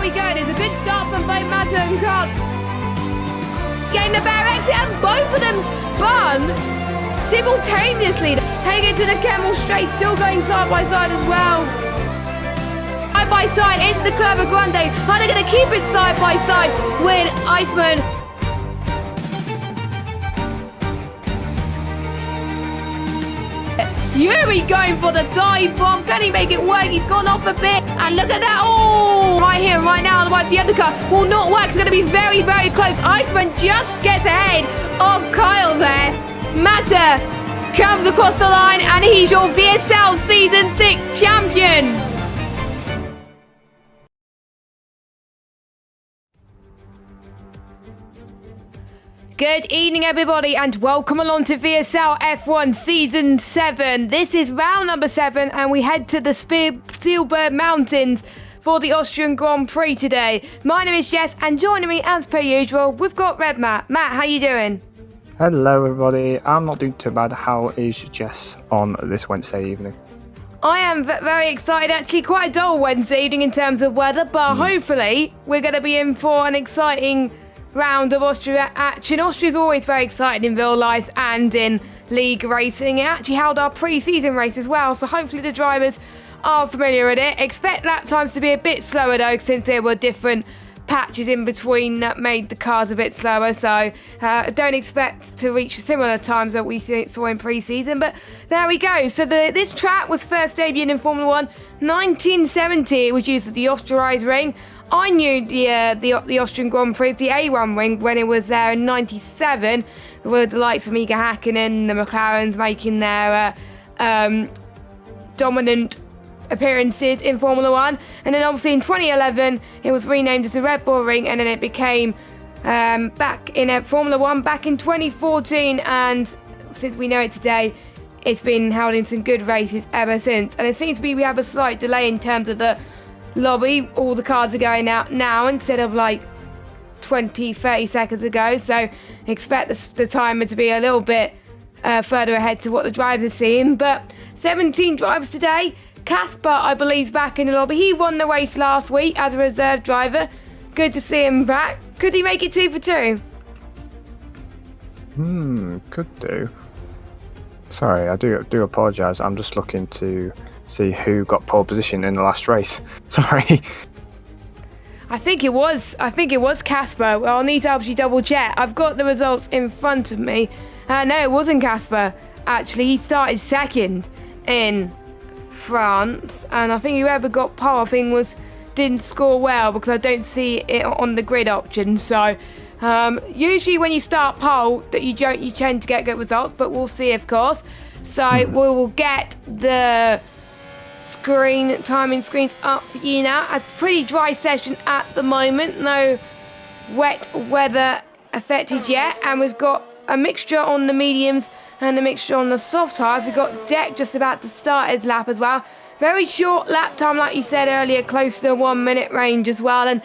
There we go. It's a good start from both Mata and Cobb. Getting the bear exit, and both of them spun simultaneously. Heading into the Camel Straight, still going side by side as well. Side by side into the Curva Grande. Are they going to keep it side by side with Iceman? Yuri going for the dive bomb. Can he make it work? He's gone off a bit. And look at that. Oh, right here, right now. Otherwise, the undercut will not work. It's going to be very, very close. Iceman just gets ahead of Kyle there. Mata comes across the line, and he's your VSL Season 6 champion. Good evening, everybody, and welcome along to VSL F1 Season 7. This is round number 7, and we head to the Spielberg Mountains for the Austrian Grand Prix today. My name is Jess, and joining me, as per usual, we've got Red Matt. Matt, how you doing? Hello, everybody. I'm not doing too bad. How is Jess on this Wednesday evening? I am very excited. Actually, quite a dull Wednesday evening in terms of weather, but hopefully we're going to be in for an exciting round of Austria action. Austria's always very exciting in real life and in league racing. It actually held our pre-season race as well, so hopefully the drivers are familiar with it. Expect lap times to be a bit slower though, since there were different patches in between that made the cars a bit slower, so don't expect to reach similar times that we saw in pre-season, but there we go. So this track was first debuted in Formula 1 1970. It was used as the Austria ring. I knew the Austrian Grand Prix, the A1 ring, when it was there in 97, with the likes of Mika Hakkinen, the McLarens making their dominant appearances in Formula 1. And then obviously in 2011, it was renamed as the Red Bull ring, and then it became back in Formula 1 back in 2014. And since we know it today, it's been held in some good races ever since. And it seems to be we have a slight delay in terms of the lobby. All the cars are going out now instead of like 20-30 seconds ago, so expect the timer to be a little bit further ahead to what the drivers are seeing. But 17 drivers today. Casper, I believe, is back in the lobby. He won the race last week as a reserve driver. Good to see him back. Could he make it 2 for 2? Could do. Sorry, I do apologise. I'm just looking to see who got pole position in the last race. Sorry. I think it was Casper. Well, I'll need to actually double check. I've got the results in front of me. No, it wasn't Casper. Actually, he started second in France, and I think whoever got pole, didn't score well because I don't see it on the grid option. So usually when you start pole, that you tend to get good results, but we'll see, of course. So we will get the timing screens up for you now. A pretty dry session at the moment, no wet weather affected yet, and we've got a mixture on the mediums and a mixture on the soft tyres. We've got Deck just about to start his lap as well. Very short lap time, like you said earlier, close to the 1 minute range as well, and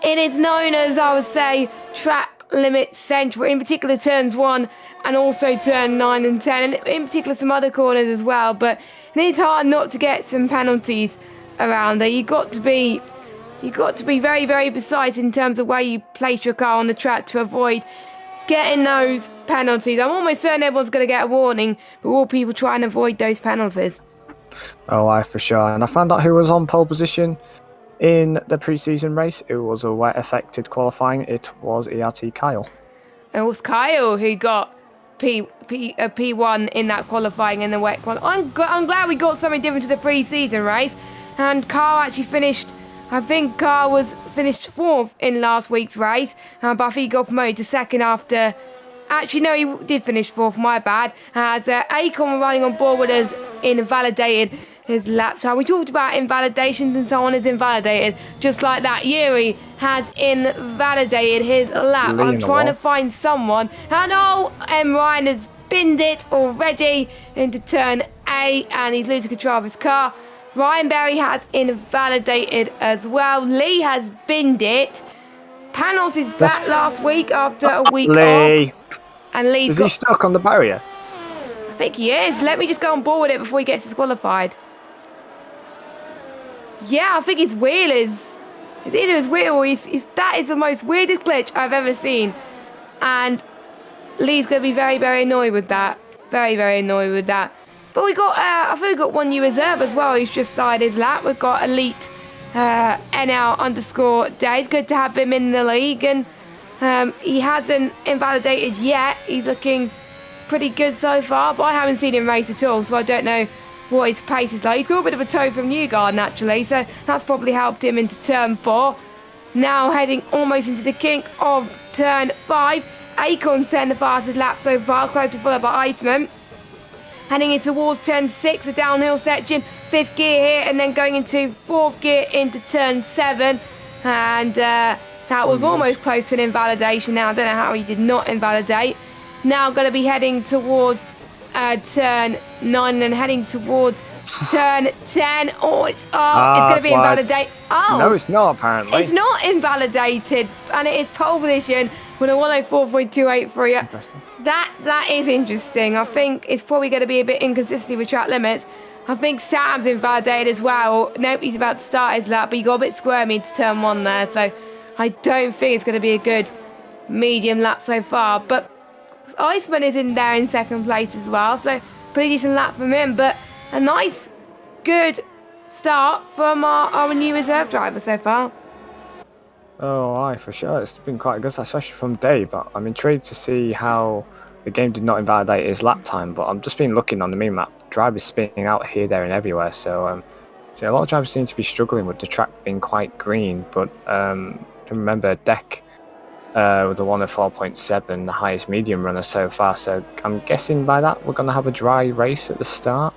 it is known as, I would say, track limit central, in particular turns 1 and also turn 9 and 10, and in particular some other corners as well. But it is hard not to get some penalties around there. You've got to be very, very precise in terms of where you place your car on the track to avoid getting those penalties. I'm almost certain everyone's going to get a warning, but all people try and avoid those penalties. Oh, I for sure. And I found out who was on pole position in the pre-season race. It was a wet affected qualifying. It was ERT Kyle. It was Kyle who got P1 in that qualifying in the wet qualifying. I'm glad we got something different to the pre-season race, and Carl actually finished. I think Carl was finished 4th in last week's race, but I think he got promoted to 2nd after. Actually, no, he did finish 4th. My bad. As Acon were running on board with us, invalidated his lap time. We talked about invalidations, and someone is invalidated just like that. Yuri has invalidated his lap. I'm trying to find someone. And Ryan has binned it already into turn 8, and he's losing control of his car. Ryan Berry has invalidated as well. Lee has binned it. Panels is back last week after a week off. And Lee's he stuck on the barrier? I think he is. Let me just go on board with it before he gets disqualified. Yeah, I think his wheel is... It's either his wheel or that is the most weirdest glitch I've ever seen. And Lee's going to be very, very annoyed with that. Very, very annoyed with that. But we got, I think we got one new reserve as well. He's just started his lap. We've got Elite NL_Dave. Good to have him in the league. And he hasn't invalidated yet. He's looking pretty good so far. But I haven't seen him race at all, so I don't know what his pace is like. He's got a bit of a toe from Newgarden, actually. So that's probably helped him into turn 4. Now heading almost into the kink of turn 5. Acon sent the fastest lap so far, close to followed by Iceman. Heading in towards turn 6, a downhill section, 5th gear here, and then going into 4th gear into turn 7. And That was almost close to an invalidation now. I don't know how he did not invalidate. Now going to be heading towards turn 9 and heading towards turn 10. Oh, it's going to be invalidated. Oh, no, it's not apparently. It's not invalidated, and it is pole position with a 104.283. That is interesting. I think it's probably going to be a bit inconsistent with track limits. I think Sam's invalidated as well. Nope, he's about to start his lap, but he got a bit squirmy into turn 1 there, so I don't think it's going to be a good medium lap so far. But Iceman is in there in second place as well, so pretty decent lap from him, but a nice, good start from our new reserve driver so far. Oh, aye, for sure. It's been quite good, especially from Dave. But I'm intrigued to see how the game did not invalidate his lap time. But I'm just been looking on the mini map. Drivers spinning out here, there, and everywhere. So, a lot of drivers seem to be struggling with the track being quite green. But remember, Deck with the 104.7, the highest medium runner so far. So I'm guessing by that we're going to have a dry race at the start.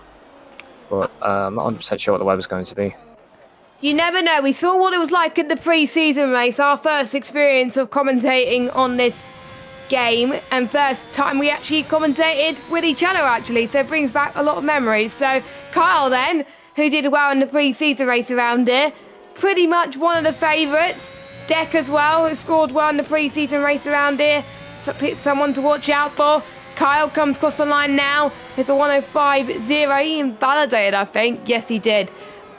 But I'm not 100% sure what the weather's going to be. You never know. We saw what it was like in the pre-season race, our first experience of commentating on this game, and first time we actually commentated with each other, actually, so it brings back a lot of memories. So Kyle then, who did well in the pre-season race around here, pretty much one of the favourites. Deck as well, who scored well in the pre-season race around here, someone to watch out for. Kyle comes across the line now. It's a 105.0. He invalidated, I think. Yes, he did.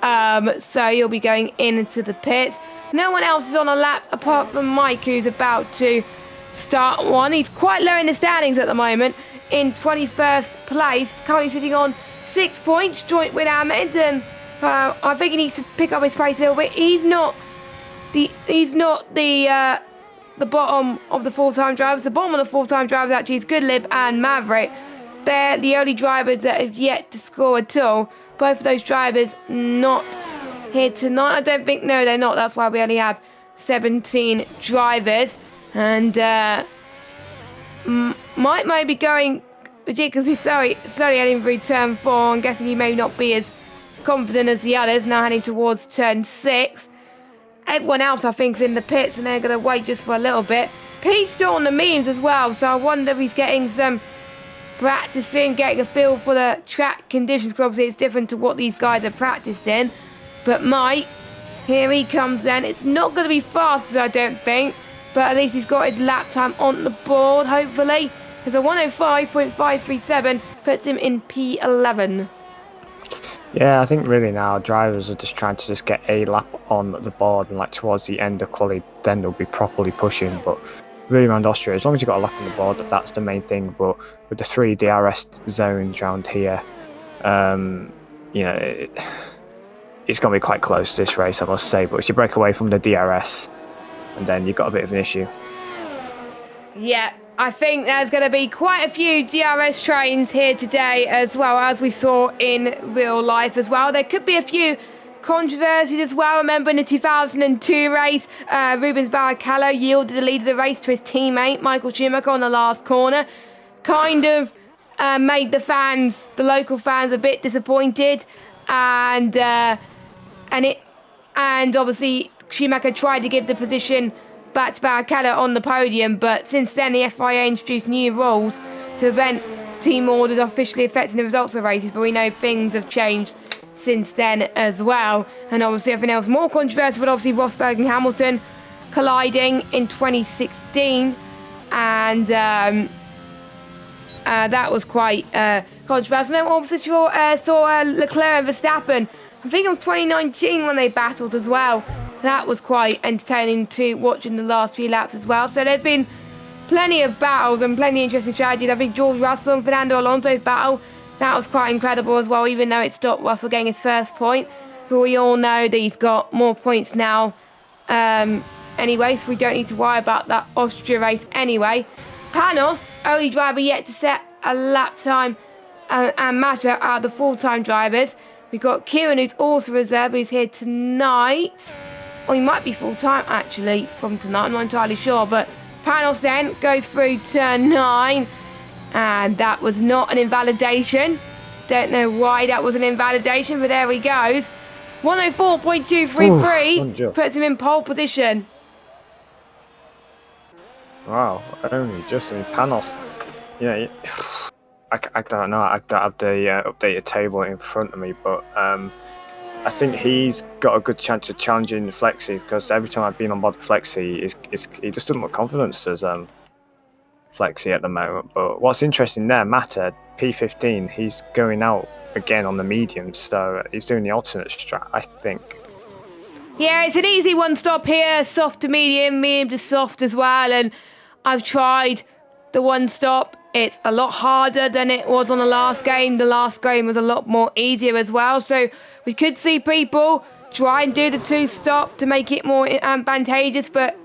So he'll be going into the pits. No one else is on a lap apart from Mike, who's about to start one. He's quite low in the standings at the moment, in 21st place, currently sitting on 6 points, joint with Ahmed, and I think he needs to pick up his pace a little bit. He's not the bottom of the full-time drivers. The bottom of the full-time drivers actually is Goodlib and Maverick. They're the only drivers that have yet to score at all. Both of those drivers not here tonight. I don't think, no, they're not. That's why we only have 17 drivers. And Mike may be going ridiculously slowly heading through turn 4. I'm guessing he may not be as confident as the others, now heading towards turn 6. Everyone else, I think, is in the pits, and they're going to wait just for a little bit. Pete's still on the memes as well, so I wonder if he's getting some practicing, getting a feel for the track conditions, because obviously it's different to what these guys have practiced in. But Mike, here he comes then. It's not going to be fast, I don't think, but at least he's got his lap time on the board, hopefully. There's a 105.537, puts him in P11. Yeah, I think really now drivers are just trying to just get a lap on the board, and like towards the end of quali, then they'll be properly pushing. But really around Austria, as long as you've got a lap on the board, that's the main thing. But with the 3 DRS zones around here, it's going to be quite close this race, I must say. But if you break away from the DRS, and then you've got a bit of an issue. Yeah, I think there's going to be quite a few DRS trains here today, as well as we saw in real life as well. There could be a few controversies as well. Remember in the 2002 race, Rubens Barrichello yielded the lead of the race to his teammate Michael Schumacher on the last corner. Kind of made the local fans, a bit disappointed, and obviously Schumacher tried to give the position back to Barrichello on the podium, but since then the FIA introduced new rules to prevent team orders officially affecting the results of races, but we know things have changed since then as well. And obviously everything else more controversial, but obviously Rosberg and Hamilton colliding in 2016, and that was quite controversial. And obviously saw Leclerc and Verstappen, I think it was 2019 when they battled as well. That was quite entertaining to watch in the last few laps as well. So there's been plenty of battles and plenty of interesting strategies. I think George Russell and Fernando Alonso's battle, that was quite incredible as well, even though it stopped Russell getting his first point. But we all know that he's got more points now anyway, so we don't need to worry about that Austria race anyway. Panos, only driver yet to set a lap time and matter out of the full-time drivers. We've got Kieran, who's also reserve, who's here tonight. Or he might be full-time, actually, from tonight. I'm not entirely sure. But Panos then goes through turn 9. And that was not an invalidation. Don't know why that was an invalidation, but there he goes. 104.233 puts him in pole position. Wow, only just in panels. Yeah, I don't know. I don't have the updated table in front of me, but I think he's got a good chance of challenging Flexi because every time I've been on board Flexi, he just doesn't look confident as Flexi at the moment. But what's interesting there, Mata P15, he's going out again on the mediums, so he's doing the alternate strat, I think. Yeah, it's an easy one stop here, soft to medium to soft as well, and I've tried the one stop. It's a lot harder than it was on the last game. The last game was a lot more easier as well, so we could see people try and do the two stop to make it more advantageous, but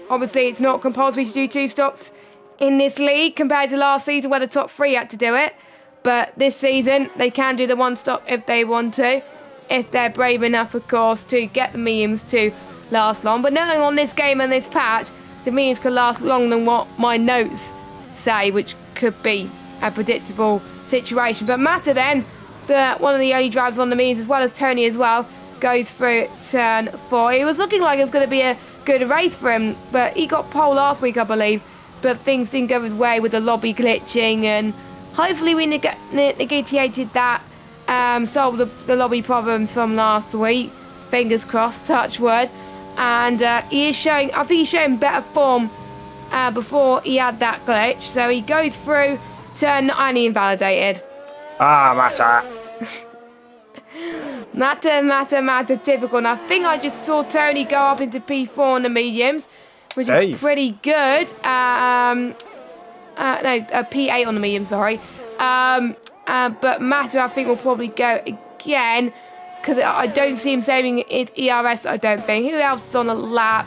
obviously it's not compulsory to do two stops in this league compared to last season where the top three had to do it. But this season, they can do the one stop if they want to, if they're brave enough, of course, to get the mediums to last long. But knowing on this game and this patch, the mediums could last longer than what my notes say, which could be a predictable situation. But Mata then, one of the only drivers on the mediums, as well as Tony as well, goes through turn 4. It was looking like it was going to be a good race for him, but he got pole last week, I believe. But things didn't go his way with the lobby glitching, and hopefully we negotiated that, solved the lobby problems from last week. Fingers crossed, touch wood. And he is showing, I think he's showing better form before he had that glitch. So he goes through turn 9 and he invalidated. Mata! Mata, typical. And I think I just saw Tony go up into P4 on the mediums, which is pretty good. P8 on the medium, sorry. But Mata, I think, will probably go again, because I don't see him saving it ERS, I don't think. Who else is on a lap?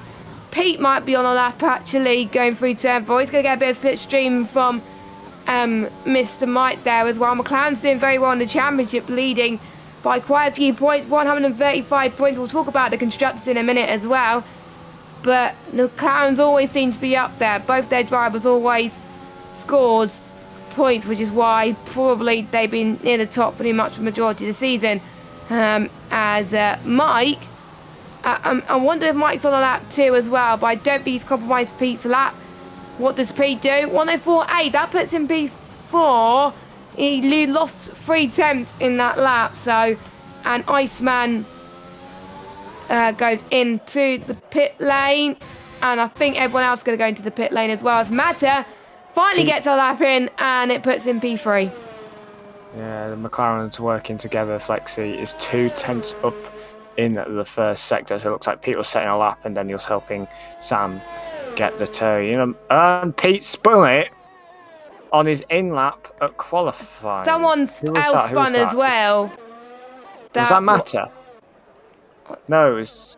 Pete might be on a lap, actually, going through turn 4. He's going to get a bit of slipstream from Mr. Mike there as well. McLaren's doing very well in the championship, leading by quite a few points, 135 points. We'll talk about the constructors in a minute as well. But the McLarens always seem to be up there. Both their drivers always scores points, which is why probably they've been near the top pretty much the majority of the season. As Mike, I wonder if Mike's on a lap too as well, but I don't think he's compromised Pete's lap. What does Pete do? 104.8, that puts him P4. He lost 3 attempts in that lap, so, and Iceman goes into the pit lane, and I think everyone else is going to go into the pit lane as well, as Mata finally gets a lap in, and it puts him P3. Yeah, the McLaren's working together. Flexi is 2 tenths up in the first sector, so it looks like Pete was setting a lap, and then he was helping Sam get the turn. And Pete spun it on his in lap at qualifying. Someone else spun as well. Was that Mata? No, it was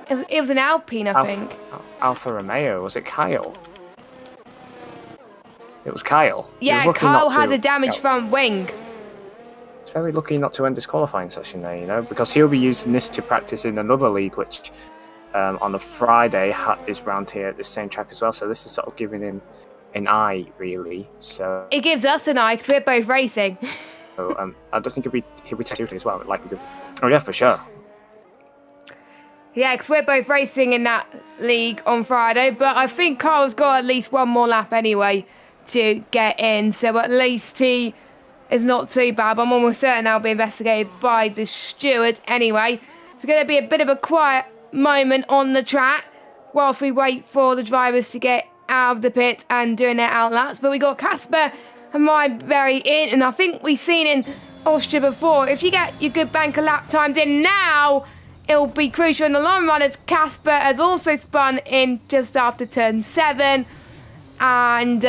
an Alpine, I think. Alfa Romeo. Was it Kyle? It was Kyle. Yeah, Kyle has a damaged front wing. He's very lucky not to end his qualifying session there, because he'll be using this to practice in another league, which on the Friday is round here at the same track as well. So this is sort of giving him an eye, really. So it gives us an eye because we're both racing. So I don't think he'll be testing as well, like we do. Oh yeah, for sure. Yeah, because we're both racing in that league on Friday, but I think Carl's got at least one more lap anyway to get in, so at least he is not too bad. I'm almost certain I'll be investigated by the stewards anyway. It's going to be a bit of a quiet moment on the track whilst we wait for the drivers to get out of the pit and doing their outlaps. But we got Casper and Myberry in, and I think we've seen in Austria before, if you get your good bank of lap times in now, it'll be crucial in the long run, as Casper has also spun in just after turn 7, and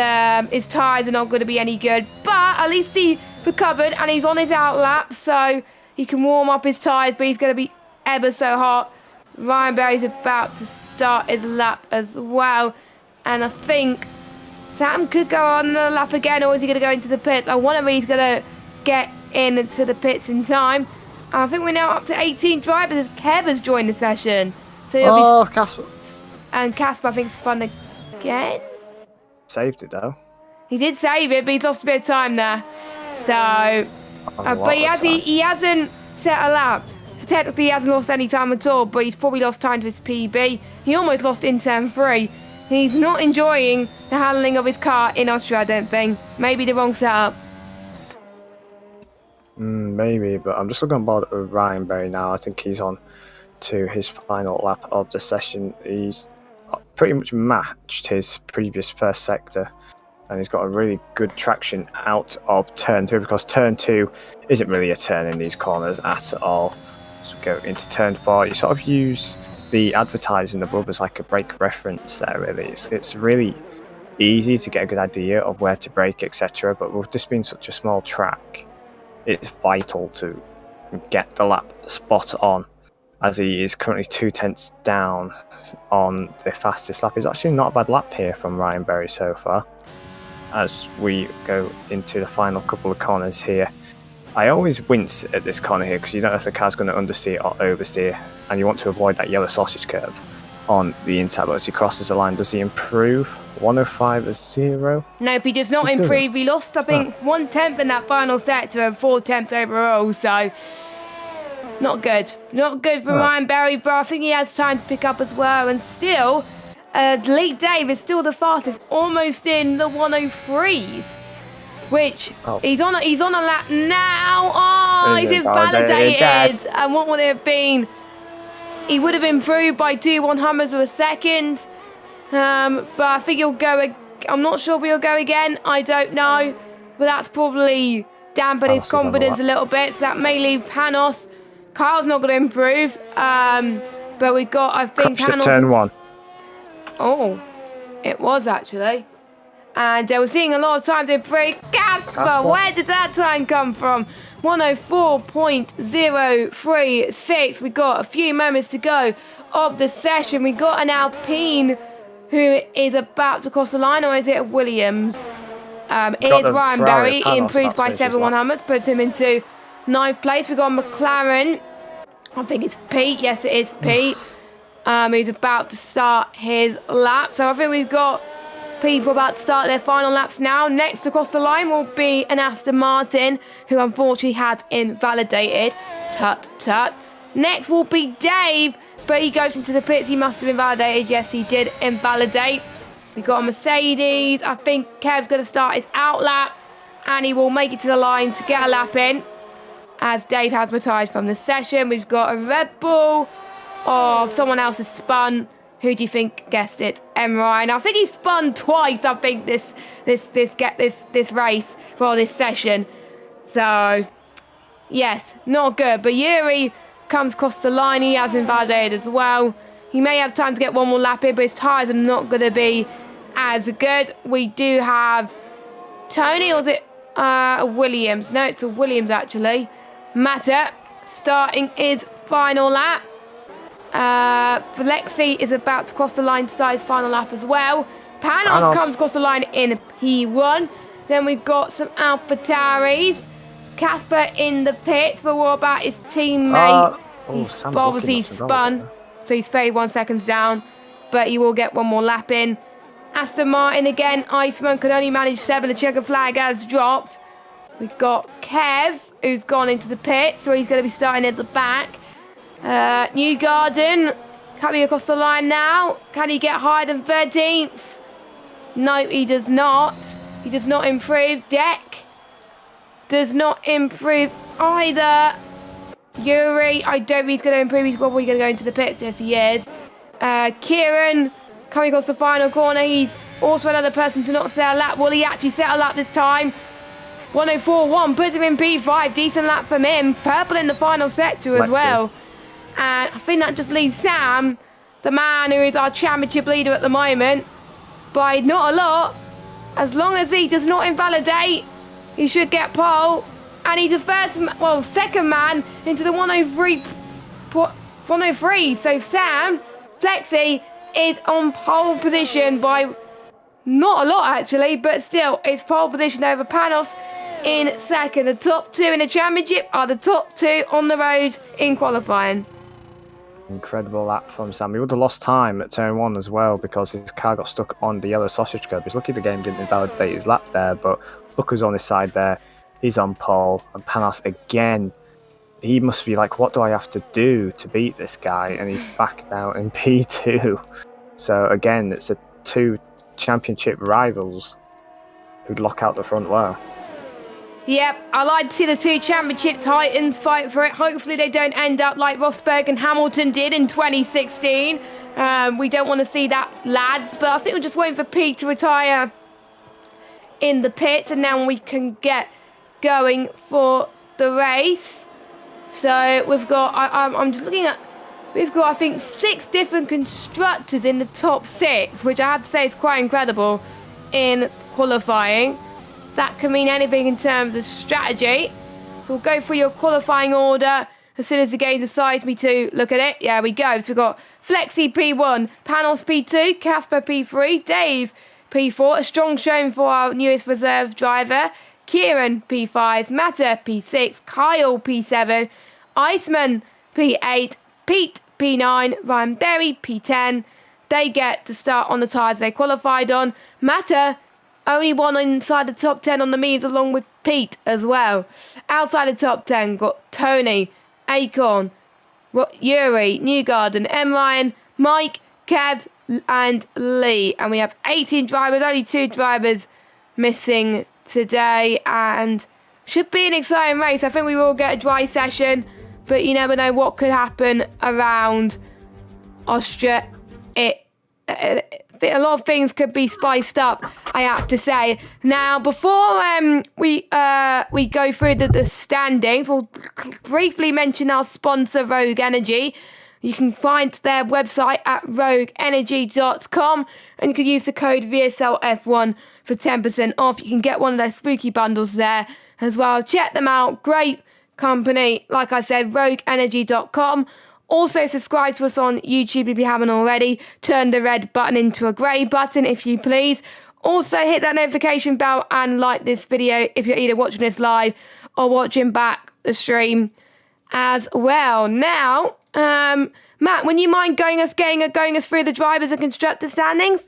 his tyres are not going to be any good, but at least he recovered and he's on his outlap, so he can warm up his tyres, but he's going to be ever so hot. Ryan Berry's about to start his lap as well, and I think Sam could go on another lap again, or is he going to go into the pits? I wonder if he's going to get into the pits in time. And I think we're now up to 18 drivers as Kev has joined the session. So Casper. And Casper, I think, spun again. Saved it though. He did save it, but he's lost a bit of time there. So, but he hasn't set a lap. So technically he hasn't lost any time at all, but he's probably lost time to his PB. He almost lost in turn 3. He's not enjoying the handling of his car in Austria, I don't think. Maybe the wrong setup. Maybe, but I'm just looking on board with Ryan Berry now. I think he's on to his final lap of the session. He's pretty much matched his previous first sector, and he's got a really good traction out of turn 2, because turn 2 isn't really a turn in these corners at all. So we go into turn 4. You sort of use the advertising above as like a brake reference there, really. It's really easy to get a good idea of where to brake, etc. But with this being such a small track, it's vital to get the lap spot on, as he is currently 2/10 down on the fastest lap. It's actually not a bad lap here from Ryan Berry so far. As we go into the final couple of corners here, I always wince at this corner here because you don't know if the car's going to understeer or oversteer, and you want to avoid that yellow sausage curve on the inside. But as he crosses the line, does he improve? 105.0? Nope, he does not improve. He lost, I think, 1/10 in that final sector and 4/10 overall, so not good. Not good for Ryan Berry, but I think he has time to pick up as well. And still, Lee Dave is still the fastest, almost in the 103s. Which he's on a lap now. Oh, he's invalidated. And what would it have been? He would have been through by 2/100ths of a second. But I think he'll go. I'm not sure if he'll go again. I don't know. But that's probably dampened his confidence a little bit. So that may leave Panos. Kyle's not going to improve. But we've got, I think, Panos. Turn 1. Oh, it was actually. And we're seeing a lot of times in break. Casper, where did that time come from? 104.036. We got a few moments to go of the session. We got an Alpine who is about to cross the line, or is it a Williams? It is Ryan Berry. He improves by 7/100ths, puts him into 9th place. We got McLaren. I think it's Pete. Yes, it is Pete. He's about to start his lap. So I think we've got people about to start their final laps now. Next across the line will be an Aston Martin, who unfortunately had invalidated. Tut, tut. Next will be Dave, but he goes into the pits. He must have invalidated. Yes, he did invalidate. We've got a Mercedes. I think Kev's going to start his out lap, and he will make it to the line to get a lap in, as Dave has retired from the session. We've got a Red Bull of someone else has spun. Who do you think guessed it? Ryan. I think he spun twice. I think this race for this session. So yes, not good. But Yuri comes across the line. He has invalidated as well. He may have time to get one more lap in, but his tyres are not going to be as good. We do have Tony, or is it Williams? No, it's a Williams actually. Matter starting his final lap. Alexi is about to cross the line to start his final lap as well. Panos comes across the line in P1. Then we've got some AlphaTauris. Casper in the pits, but what about his teammate? He's obviously spun, so he's 31 seconds down, but he will get one more lap in. Aston Martin again. Iceman could only manage 7. The checker flag has dropped. We've got Kev, who's gone into the pit, so he's going to be starting at the back. Newgarden coming across the line now. Can he get higher than 13th? No, he does not. He does not improve. Deck does not improve either. Yuri, I don't think he's going to improve. He's probably going to go into the pits. Yes, he is. Kieran coming across the final corner. He's also another person to not set a lap. Will he actually set a lap this time? 104.1 puts him in P5. Decent lap from him. Purple in the final sector as well. And I think that just leaves Sam, the man who is our championship leader at the moment, by not a lot. As long as he does not invalidate, he should get pole. And he's the second man into the 103. So Sam Plexi is on pole position by not a lot actually, but still it's pole position over Panos in second. The top 2 in the championship are the top 2 on the road in qualifying. Incredible lap from Sam. He would have lost time at turn 1 as well because his car got stuck on the yellow sausage curb. He's lucky the game didn't invalidate his lap there, but look who's on his side there. He's on pole, and Panos again. He must be like, what do I have to do to beat this guy? And he's back down in P2. So again, it's a two championship rivals who'd lock out the front row. Yep, I like to see the two championship titans fight for it. Hopefully they don't end up like Rosberg and Hamilton did in 2016. We don't want to see that, lads, but I think we're just waiting for Pete to retire in the pits, and then we can get going for the race. So we've got, I'm just looking at, we've got, I think, 6 different constructors in the top 6, which I have to say is quite incredible in qualifying. That can mean anything in terms of strategy. So we'll go through your qualifying order as soon as the game decides me to look at it. Yeah, we go. So we've got Flexi P1, Panos P2, Casper P3, Dave P4, a strong showing for our newest reserve driver, Kieran P5, Matta P6, Kyle P7, Iceman P8, Pete P9, Ryan Berry P10. They get to start on the tyres they qualified on. Matta only one inside the top 10 on the means, along with Pete as well. Outside the top 10, got Tony, Acorn, Yuri, Newgarden, M. Ryan, Mike, Kev, and Lee. And we have 18 drivers, only 2 drivers missing today. And should be an exciting race. I think we will get a dry session, but you never know what could happen around Austria. A lot of things could be spiced up, I have to say. Now, before we go through the standings, we'll briefly mention our sponsor, Rogue Energy. You can find their website at rogueenergy.com, and you can use the code VSL F1 for 10% off. You can get one of their spooky bundles there as well. Check them out. Great company. Like I said, rogueenergy.com. Also, subscribe to us on YouTube if you haven't already. Turn the red button into a grey button, if you please. Also, hit that notification bell and like this video if you're either watching this live or watching back the stream as well. Now, Matt, would you mind going us through the drivers and constructor standings?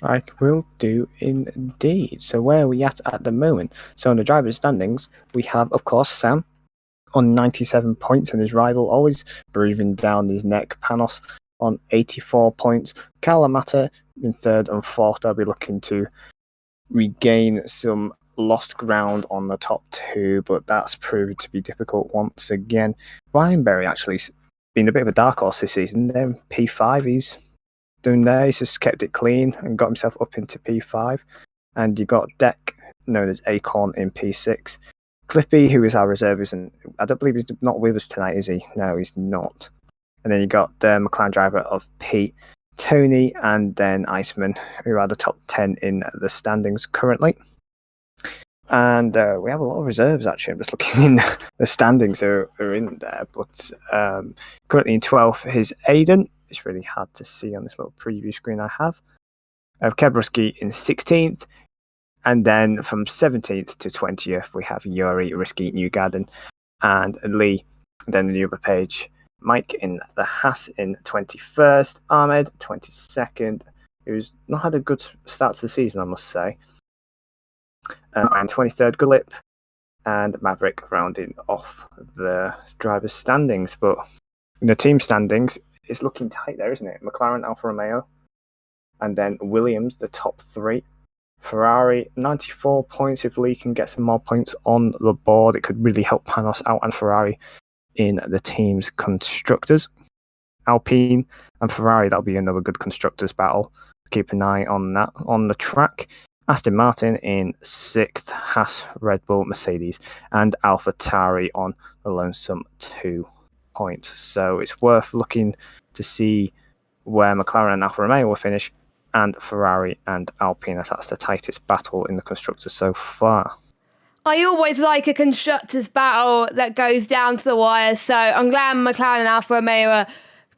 I will do indeed. So where are we at the moment? So in the drivers' standings, we have, of course, Sam on 97 points, and his rival always breathing down his neck, Panos, on 84 points. Kalamata in 3rd and 4th. They'll be looking to regain some lost ground on the top 2, but that's proved to be difficult once again. Ryan Berry actually been a bit of a dark horse this season. Then P5, he's doing there. He's just kept it clean and got himself up into P5. And you got Deck, known as Acorn, in P6. Clippy, who is our reserve, and I don't believe he's not with us tonight, is he? No, he's not. And then you got the McLaren driver of Pete, Tony, and then Iceman, who are the top 10 in the standings currently. And we have a lot of reserves, actually. I'm just looking in the standings are in there. But currently in 12th is Aiden. It's really hard to see on this little preview screen I have. Kebruski in 16th. And then from 17th to 20th, we have Yuri, Risky, Newgarden, and Lee. And then the other page, Mike in the Haas in 21st, Ahmed 22nd, who's not had a good start to the season, I must say. And 23rd, Gullip, and Maverick rounding off the drivers' standings. But in the team standings, it's looking tight there, isn't it? McLaren, Alfa Romeo, and then Williams, the top 3. Ferrari, 94 points. If Lee can get some more points on the board, it could really help Panos out and Ferrari in the team's constructors. Alpine and Ferrari, that'll be another good constructors battle. Keep an eye on that on the track. Aston Martin in 6th, Haas, Red Bull, Mercedes, and AlphaTauri on the lonesome 2 points. So it's worth looking to see where McLaren and Alfa Romeo will finish, and Ferrari and Alpine, as that's the tightest battle in the constructors so far. I always like a constructors battle that goes down to the wire, so I'm glad McLaren and Alfa Romeo are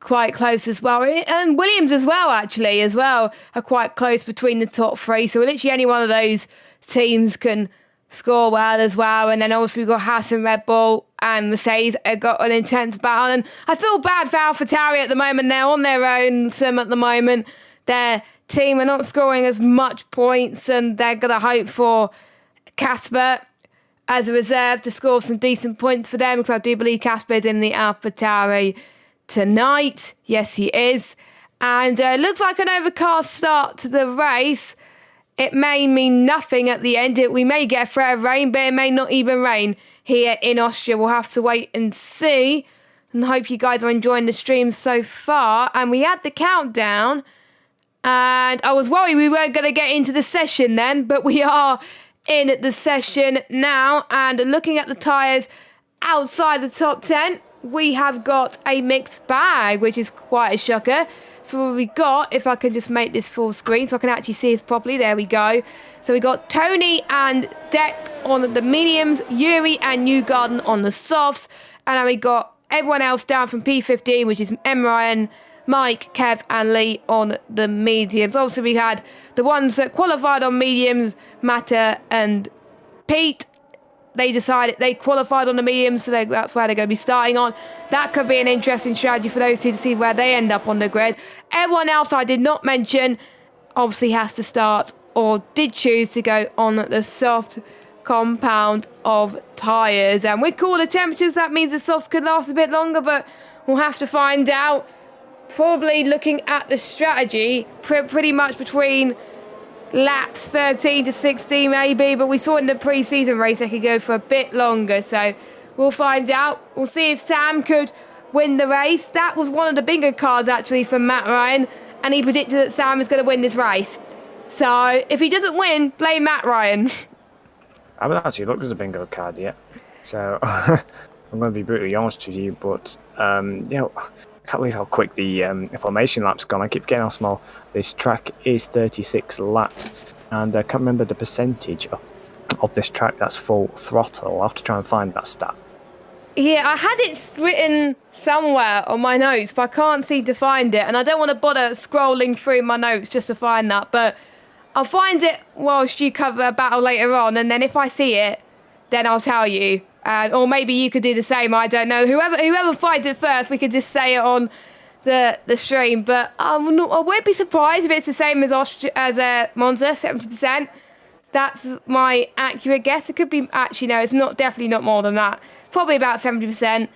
quite close as well. And Williams as well, actually, are quite close between the top 3. So literally any one of those teams can score well as well. And then obviously we've got Haas and Red Bull and Mercedes have got an intense battle. And I feel bad for AlphaTauri at the moment. They're on their own sim at the moment. Their team are not scoring as much points, and they're going to hope for Casper as a reserve to score some decent points for them, because I do believe Casper is in the AlphaTauri tonight. Yes, he is. And looks like an overcast start to the race. It may mean nothing at the end. We may get a threat of rain, but it may not even rain here in Austria. We'll have to wait and see. And hope you guys are enjoying the stream so far. And we had the countdown. And I was worried we weren't going to get into the session then, but we are in the session now. And looking at the tyres outside the top 10, we have got a mixed bag, which is quite a shocker. So what we got, if I can just make this full screen so I can actually see this properly, there we go. So we got Tony and Deck on the mediums, Yuri and Newgarden on the softs, and then we got everyone else down from P15, which is Ryan, Mike, Kev and Lee on the mediums. Obviously we had the ones that qualified on mediums, Matta and Pete. They qualified on the mediums, so that's where they're going to be starting on. That could be an interesting strategy for those two to see where they end up on the grid. Everyone else I did not mention obviously has to start or did choose to go on the soft compound of tyres. And with cooler temperatures, that means the softs could last a bit longer, but we'll have to find out. Probably looking at the strategy, pretty much between laps 13 to 16 maybe, but we saw in the pre-season race they could go for a bit longer, so we'll find out. We'll see if Sam could win the race. That was one of the bingo cards actually from Matt Ryan, and he predicted that Sam is going to win this race. So if he doesn't win, blame Matt Ryan. I haven't actually looked at the bingo card yet, so I'm going to be brutally honest with you, but yeah, I can't believe how quick the formation lap's gone. I keep getting how small. This track is 36 laps, and I can't remember the percentage of this track that's full throttle. I'll have to try and find that stat. Yeah, I had it written somewhere on my notes, but I can't seem to find it, and I don't want to bother scrolling through my notes just to find that, but I'll find it whilst you cover a battle later on, and then if I see it, then I'll tell you. Or maybe you could do the same, I don't know. Whoever finds it first, we could just say it on the stream. But I won't be surprised if it's the same as Monza, 70%. That's my accurate guess. It could be, actually no, it's definitely not more than that. Probably about 70%,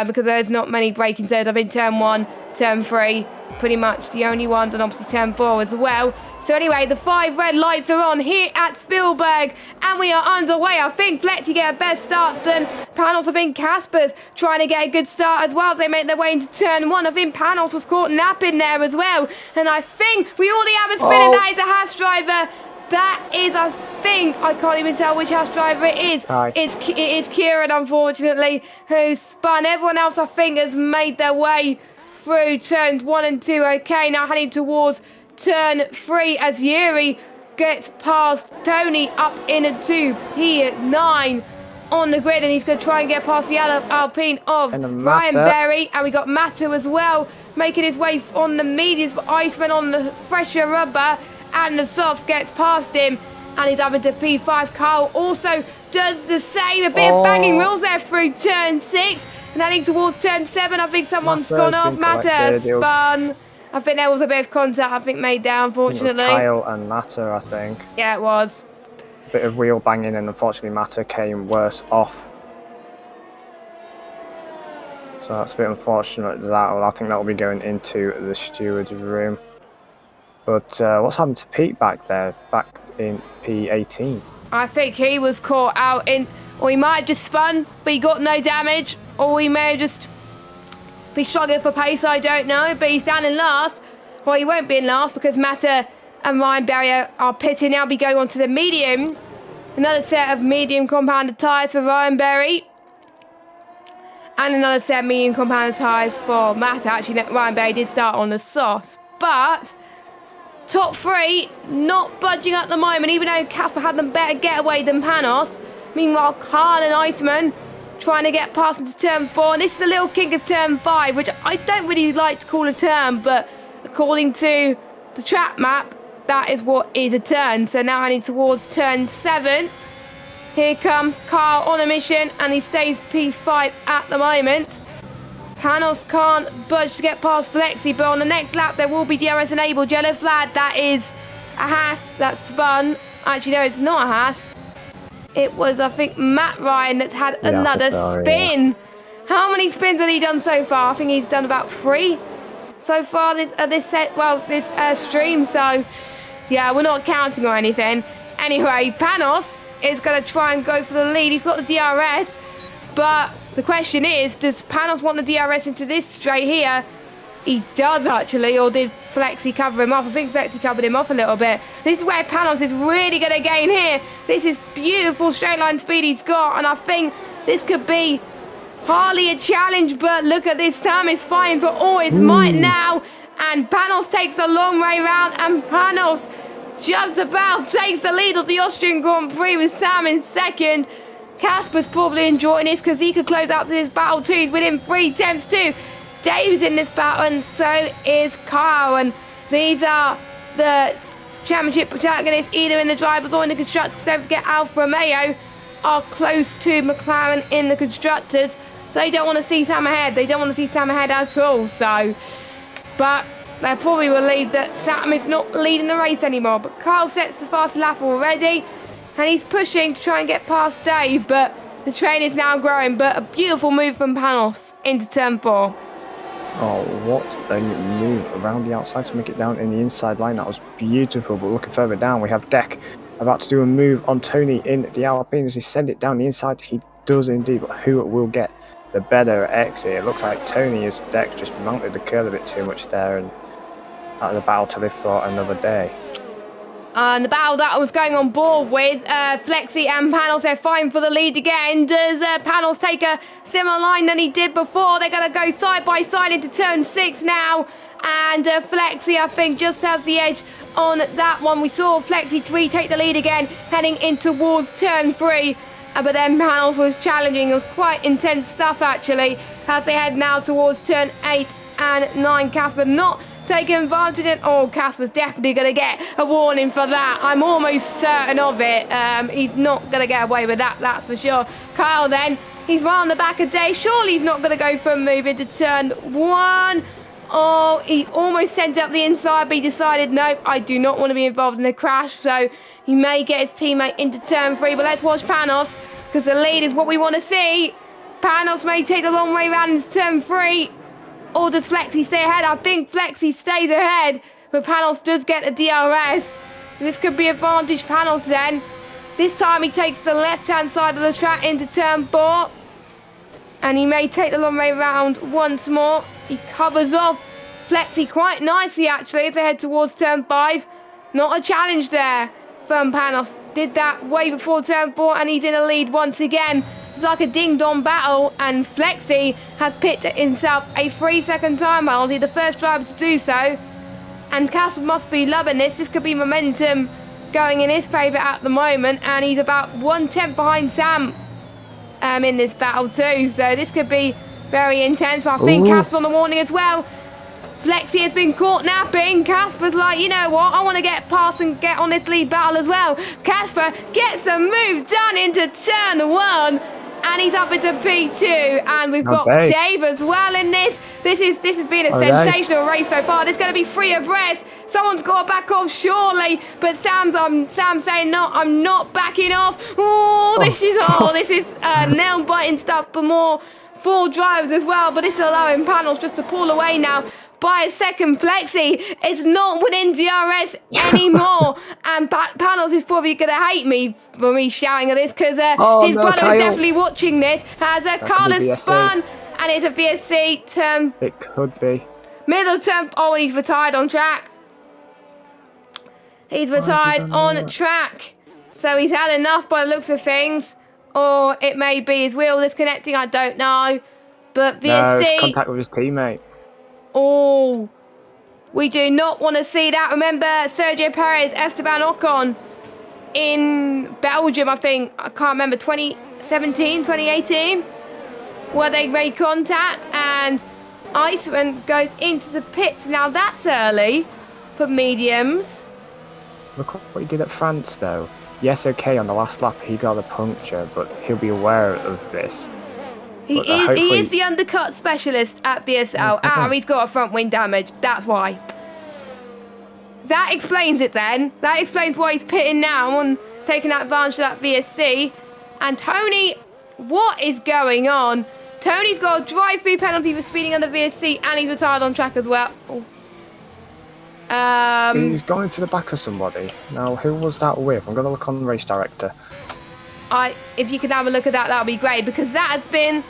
because there's not many braking zones. I've been turn 1, turn 3, pretty much the only ones, and obviously turn 4 as well. So anyway, the 5 red lights are on here at Spielberg, and we are underway. I think Flexi get a better start than Panos. I think Casper's trying to get a good start as well as they make their way into turn 1. I think Panos was caught napping there as well. And I think we already have a spinner. That is a Haas driver. That is, I think, I can't even tell which Haas driver it is. It is Kieran, unfortunately, who spun. Everyone else, I think, has made their way through turns 1 and 2. Okay, now heading towards turn 3 as Yuri gets past Tony up into P9 on the grid, and he's going to try and get past the Alpine of Ryan Berry. And we got Matta as well making his way on the mediums, but Iceman on the fresher rubber, and the softs gets past him, and he's up into P5. Carl also does the same. A bit of banging wheels there through turn 6, and heading towards turn 7. I think someone's gone off. Matta spun. I think there was a bit of contact, made there, unfortunately. It was Kyle and Matta, I think. Yeah, it was. Bit of wheel banging, and unfortunately Matta came worse off. So that's a bit unfortunate. I think that will be going into the steward's room. But what's happened to Pete back there, back in P18? I think he was caught out in, or he might have just spun, but he got no damage, or he may have just be struggling for pace, I don't know, but he's down in last. Well, he won't be in last because Matta and Ryan Berry are pitting now, be going on to the medium. Another set of medium compounded tyres for Ryan Berry. And another set of medium compounded tyres for Matta. Actually, Ryan Berry did start on the sauce. But top 3 not budging at the moment, even though Casper had them better getaway than Panos. Meanwhile, Khan and Iceman trying to get past into turn 4, and this is a little kink of turn 5, which I don't really like to call a turn, but according to the track map, that is what is a turn. So now heading towards turn 7. Here comes Carl on a mission, and he stays P5 at the moment. Panos can't budge to get past Flexi, but on the next lap there will be DRS enabled. Yellow flag, that is a Haas that spun. Actually, no, it's not a Haas. It was, I think, Matt Ryan that's had another spin. Yeah. How many spins has he done so far? I think he's done about 3. so far this stream. So yeah, we're not counting or anything. Anyway, Panos is going to try and go for the lead. He's got the DRS, but the question is, does Panos want the DRS into this straight here? He does actually, or did Flexi cover him off? I think Flexi covered him off a little bit. This is where Panos is really going to gain here. This is beautiful straight line speed he's got, and I think this could be hardly a challenge, but look at this. Sam is fighting for all his might now, and Panos takes a long way round, and Panos just about takes the lead of the Austrian Grand Prix with Sam in second. Casper's probably enjoying this because he could close out to this battle too. He's within 3/10 too. Dave's in this battle, and so is Kyle, and these are the championship protagonists either in the drivers or in the constructors, because don't forget Alfa Romeo are close to McLaren in the constructors, so they don't want to see Sam ahead. They don't want to see Sam ahead at all. So, but they're probably relieved that Sam is not leading the race anymore. But Kyle sets the fast lap already, and he's pushing to try and get past Dave, but the train is now growing. But a beautiful move from Panos into turn 4. Oh, what a move around the outside to make it down in the inside line. That was beautiful. But looking further down, we have Deck about to do a move on Tony in the Alpine. As he send it down the inside, he does indeed. But who will get the better exit? It looks like Tony as Deck just mounted the curl a bit too much there, and out of the battle to live for another day. And the battle that I was going on board with, Flexi and Panos, they're fighting for the lead again. Does Panos take a similar line than he did before? They're going to go side by side into turn 6 now. And Flexi, I think, just has the edge on that one. We saw Flexi retake the lead again, heading in towards turn 3. But then Panos was challenging. It was quite intense stuff, actually, as they head now towards turn 8 and 9. Casper not taking advantage of it. Oh, Casper's definitely going to get a warning for that. I'm almost certain of it. He's not going to get away with that, that's for sure. Kyle then, he's right on the back of Dave. Surely he's not going to go for a move into turn 1. Oh, he almost sent up the inside, but he decided, nope, I do not want to be involved in a crash. So he may get his teammate into turn 3, but let's watch Panos, because the lead is what we want to see. Panos may take the long way round into turn 3. Or does Flexi stay ahead? I think Flexi stays ahead, but Panos does get a DRS. So this could be advantage Panos then. This time he takes the left-hand side of the track into turn 4. And he may take the long way round once more. He covers off Flexi quite nicely, actually, as they head towards turn 5. Not a challenge there from Panos. Did that way before turn 4, and he's in a lead once again. It's like a ding-dong battle, and Flexi has picked himself a 3-second time penalty, the first driver to do so. And Casper must be loving this. This could be momentum going in his favour at the moment, and he's about 1/10 behind Sam in this battle too. So this could be very intense, but I think Casper's on the warning as well. Flexi has been caught napping. Casper's like, you know what, I want to get past and get on this lead battle as well. Casper gets a move done into turn 1. And he's up into P2, and we've got Dave as well in this. This has been a sensational race so far. There's going to be 3 abreast. Someone's got to back off surely, but Sam's saying no, I'm not backing off. This is nail biting stuff for more 4 drivers as well. But this is allowing Panos just to pull away now by a second. Flexi is not within DRS anymore, and Panos is probably going to hate me for me shouting at this, because his brother Kyle is definitely watching this. As Carlos spun, and it's a VSC turn. It could be. Middle turn. Oh, and he's retired on track. He's retired on track. So he's had enough by the looks of things. Or it may be his wheel disconnecting, I don't know. But VSC... No, it's contact with his teammate. Oh, we do not want to see that. Remember Sergio Perez, Esteban Ocon in Belgium, I think. I can't remember, 2017, 2018, where they made contact and Iceman goes into the pits. Now that's early for mediums. Look what he did at France, though. Yes, okay, on the last lap he got a puncture, but he'll be aware of this. He is the undercut specialist at VSL. He's got a front wing damage. That's why. That explains it then. That explains why he's pitting now and taking advantage of that VSC. And Tony, what is going on? Tony's got a drive-through penalty for speeding under VSC, and he's retired on track as well. He's going to the back of somebody. Now, who was that with? I'm going to look on the race director. If you could have a look at that, that would be great, because that has been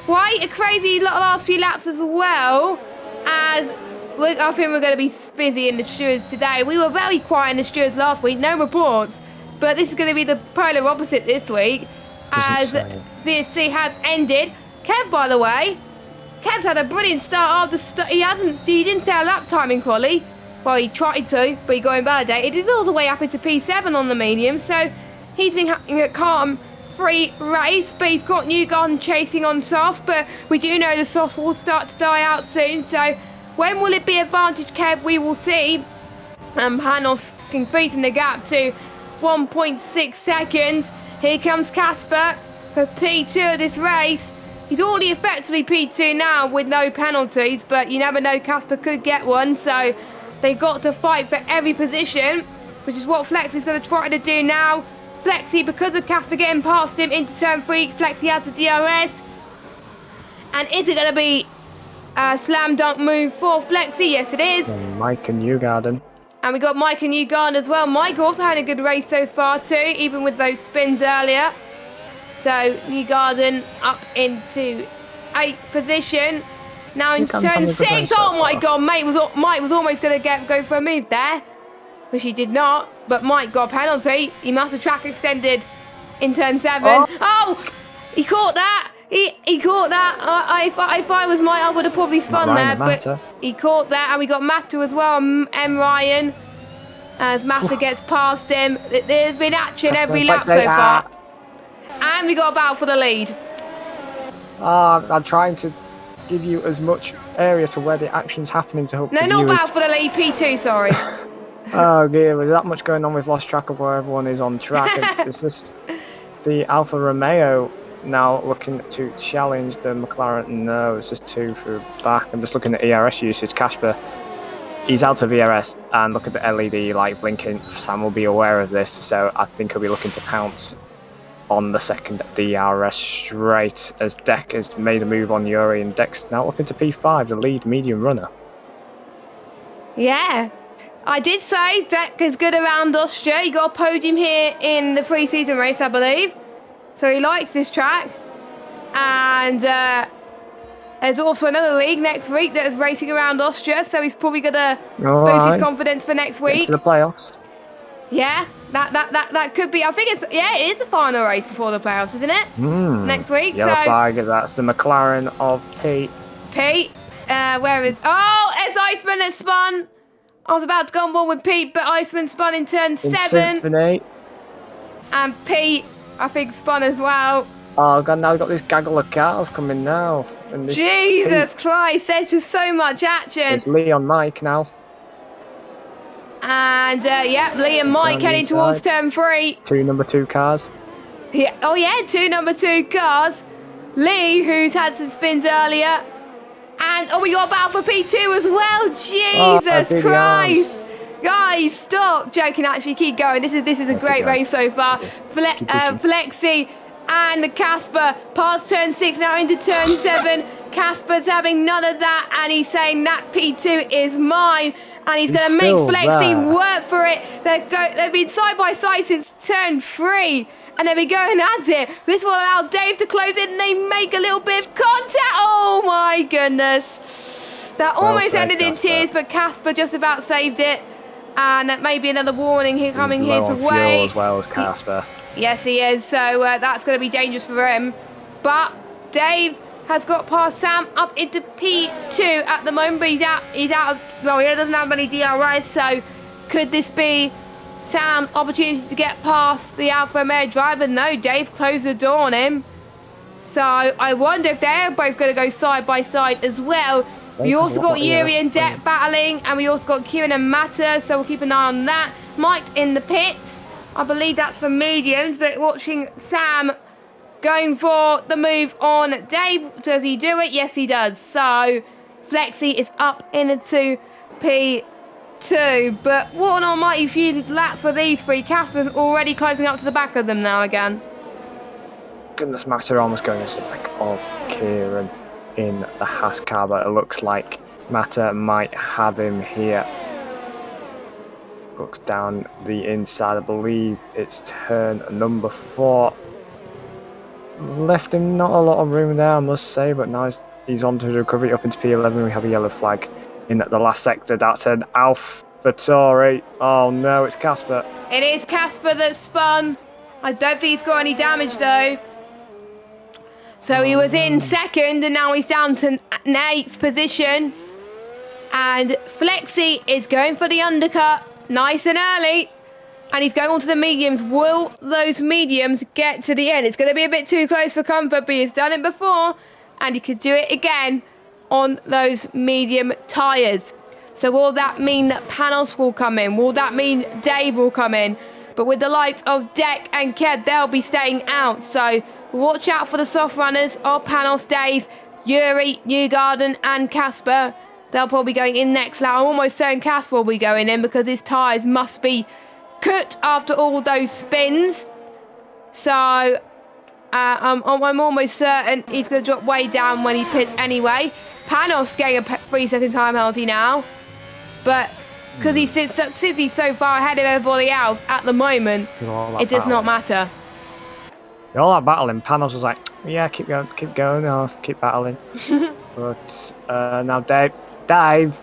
quite a crazy last few laps as well. As I think we're going to be busy in the stewards today. We were very quiet in the stewards last week, no reports, but this is going to be the polar opposite this week, as VSC has ended. Kev, by the way, Kev's had a brilliant start after he didn't stay a lap time in quali. Well, he tried to, but he got invalidated. He's all the way up into P7 on the medium, so he's been having a calm, free race, but he's got Newgarden chasing on softs, but we do know the softs will start to die out soon, so when will it be advantage, Kev? We will see. Panos increasing the gap to 1.6 seconds. Here comes Casper for P2 of this race. He's already effectively P2 now with no penalties, but you never know, Casper could get one, so they've got to fight for every position, which is what Flex is going to try to do now. Flexi, because of Casper getting past him into turn 3, Flexi has the DRS. And is it going to be a slam dunk move for Flexi? Yes, it is. And Mike and Newgarden. And we got Mike and Newgarden as well. Mike also had a good race so far too, even with those spins earlier. So Newgarden up into 8th position. Now into turn 6. Oh my God, Mike was almost going to go for a move there, which he did not. But Mike got a penalty. He must have track extended in turn 7. Oh, he caught that. He caught that. If I was Mike, I would have probably spun there. But he caught that, and we got Mata as well. M. Ryan, as Mata gets past him. There's been action every lap so far. And we got a battle for the lead. I'm trying to give you as much area to where the action's happening to help. No, not battle for the lead. P2, sorry. Oh dear, with that much going on, we've lost track of where everyone is on track. Is this the Alfa Romeo now looking to challenge the McLaren? No, it's just 2 through back. I'm just looking at ERS usage. Casper, he's out of ERS, and look at the LED light blinking. Sam will be aware of this, so I think he'll be looking to pounce on the second DRS straight, as Deck has made a move on Yuri, and Deck's now looking to P5, the lead medium runner. Yeah, I did say Deck is good around Austria. He got a podium here in the pre-season race, I believe. So he likes this track. And there's also another league next week that is racing around Austria, so he's probably going to boost his confidence for next week. Into the playoffs. Yeah, that could be. I think it is the final race before the playoffs, isn't it? Next week. Yellow flag, that's the McLaren of Pete. Where is... Oh, it's Iceman has spun. I was about to go on board with Pete, but Iceman spun in turn 7. Symphony. And Pete, I think, spun as well. Oh, God, now we've got this gaggle of cars coming now. And Jesus Christ, there's just so much action. It's Lee on Mike now. And, Lee and Mike heading towards turn 3. 2 number 2 cars. Yeah. Oh, yeah, 2 number 2 cars. Lee, who's had some spins earlier. And, we got a battle for P2 as well. Jesus Christ. Guys, stop joking. Actually, keep going. This is a great race so far. Flexi and Casper past turn 6, now into turn 7. Casper's having none of that, and he's saying that P2 is mine. And he's going to make Flexi work for it. They've been side by side since turn 3. And they'll be going at it. This will allow Dave to close it, and they make a little bit of contact. Oh my goodness. That almost ended in tears, but Casper just about saved it. And that may be another warning here coming here to wait. As well as Casper. Yes, he is. So that's going to be dangerous for him. But Dave has got past Sam up into P2 at the moment, but he's out of, well, he doesn't have any DRS, so could this be Sam's opportunity to get past the Alfa Romeo driver? No, Dave closed the door on him. So I wonder if they're both going to go side by side as well. We also got Yuri and Deck battling, and we also got Kieran and Mata, so we'll keep an eye on that. Mike in the pits. I believe that's for mediums, but watching Sam going for the move on Dave. Does he do it? Yes, he does. So Flexi is up into P2. But what an almighty few laps for these three. Casper's already closing up to the back of them now again. goodness, Matter almost going into the back of Kieran in the Haas car, but it looks like Matter might have him here. Looks down the inside, I believe it's turn number 4. Left him not a lot of room there, I must say, but now he's on to the recovery up into P11. We have a yellow flag in the last sector. That's an AlphaTauri. Oh no, it's Casper. It is Casper that spun. I don't think he's got any damage though. So he was in second and now he's down to 8th position. And Flexi is going for the undercut nice and early. And he's going on to the mediums. Will those mediums get to the end? It's going to be a bit too close for comfort, but he's done it before. And he could do it again on those medium tyres. So will that mean that Panos will come in? Will that mean Dave will come in? But with the likes of Deck and Ked, they'll be staying out. So watch out for the soft runners of Panos, Dave, Yuri, Newgarden and Casper. They'll probably be going in next lap. I'm almost certain Casper will be going in because his tyres must be cut after all those spins. So I'm almost certain he's going to drop way down when he pits anyway. Panos getting a 3-second time penalty now. But because he sits he's so far ahead of everybody else at the moment, it does not matter. All that battling, Panos was like, yeah, keep going, I'll keep battling. But now Dave. Damn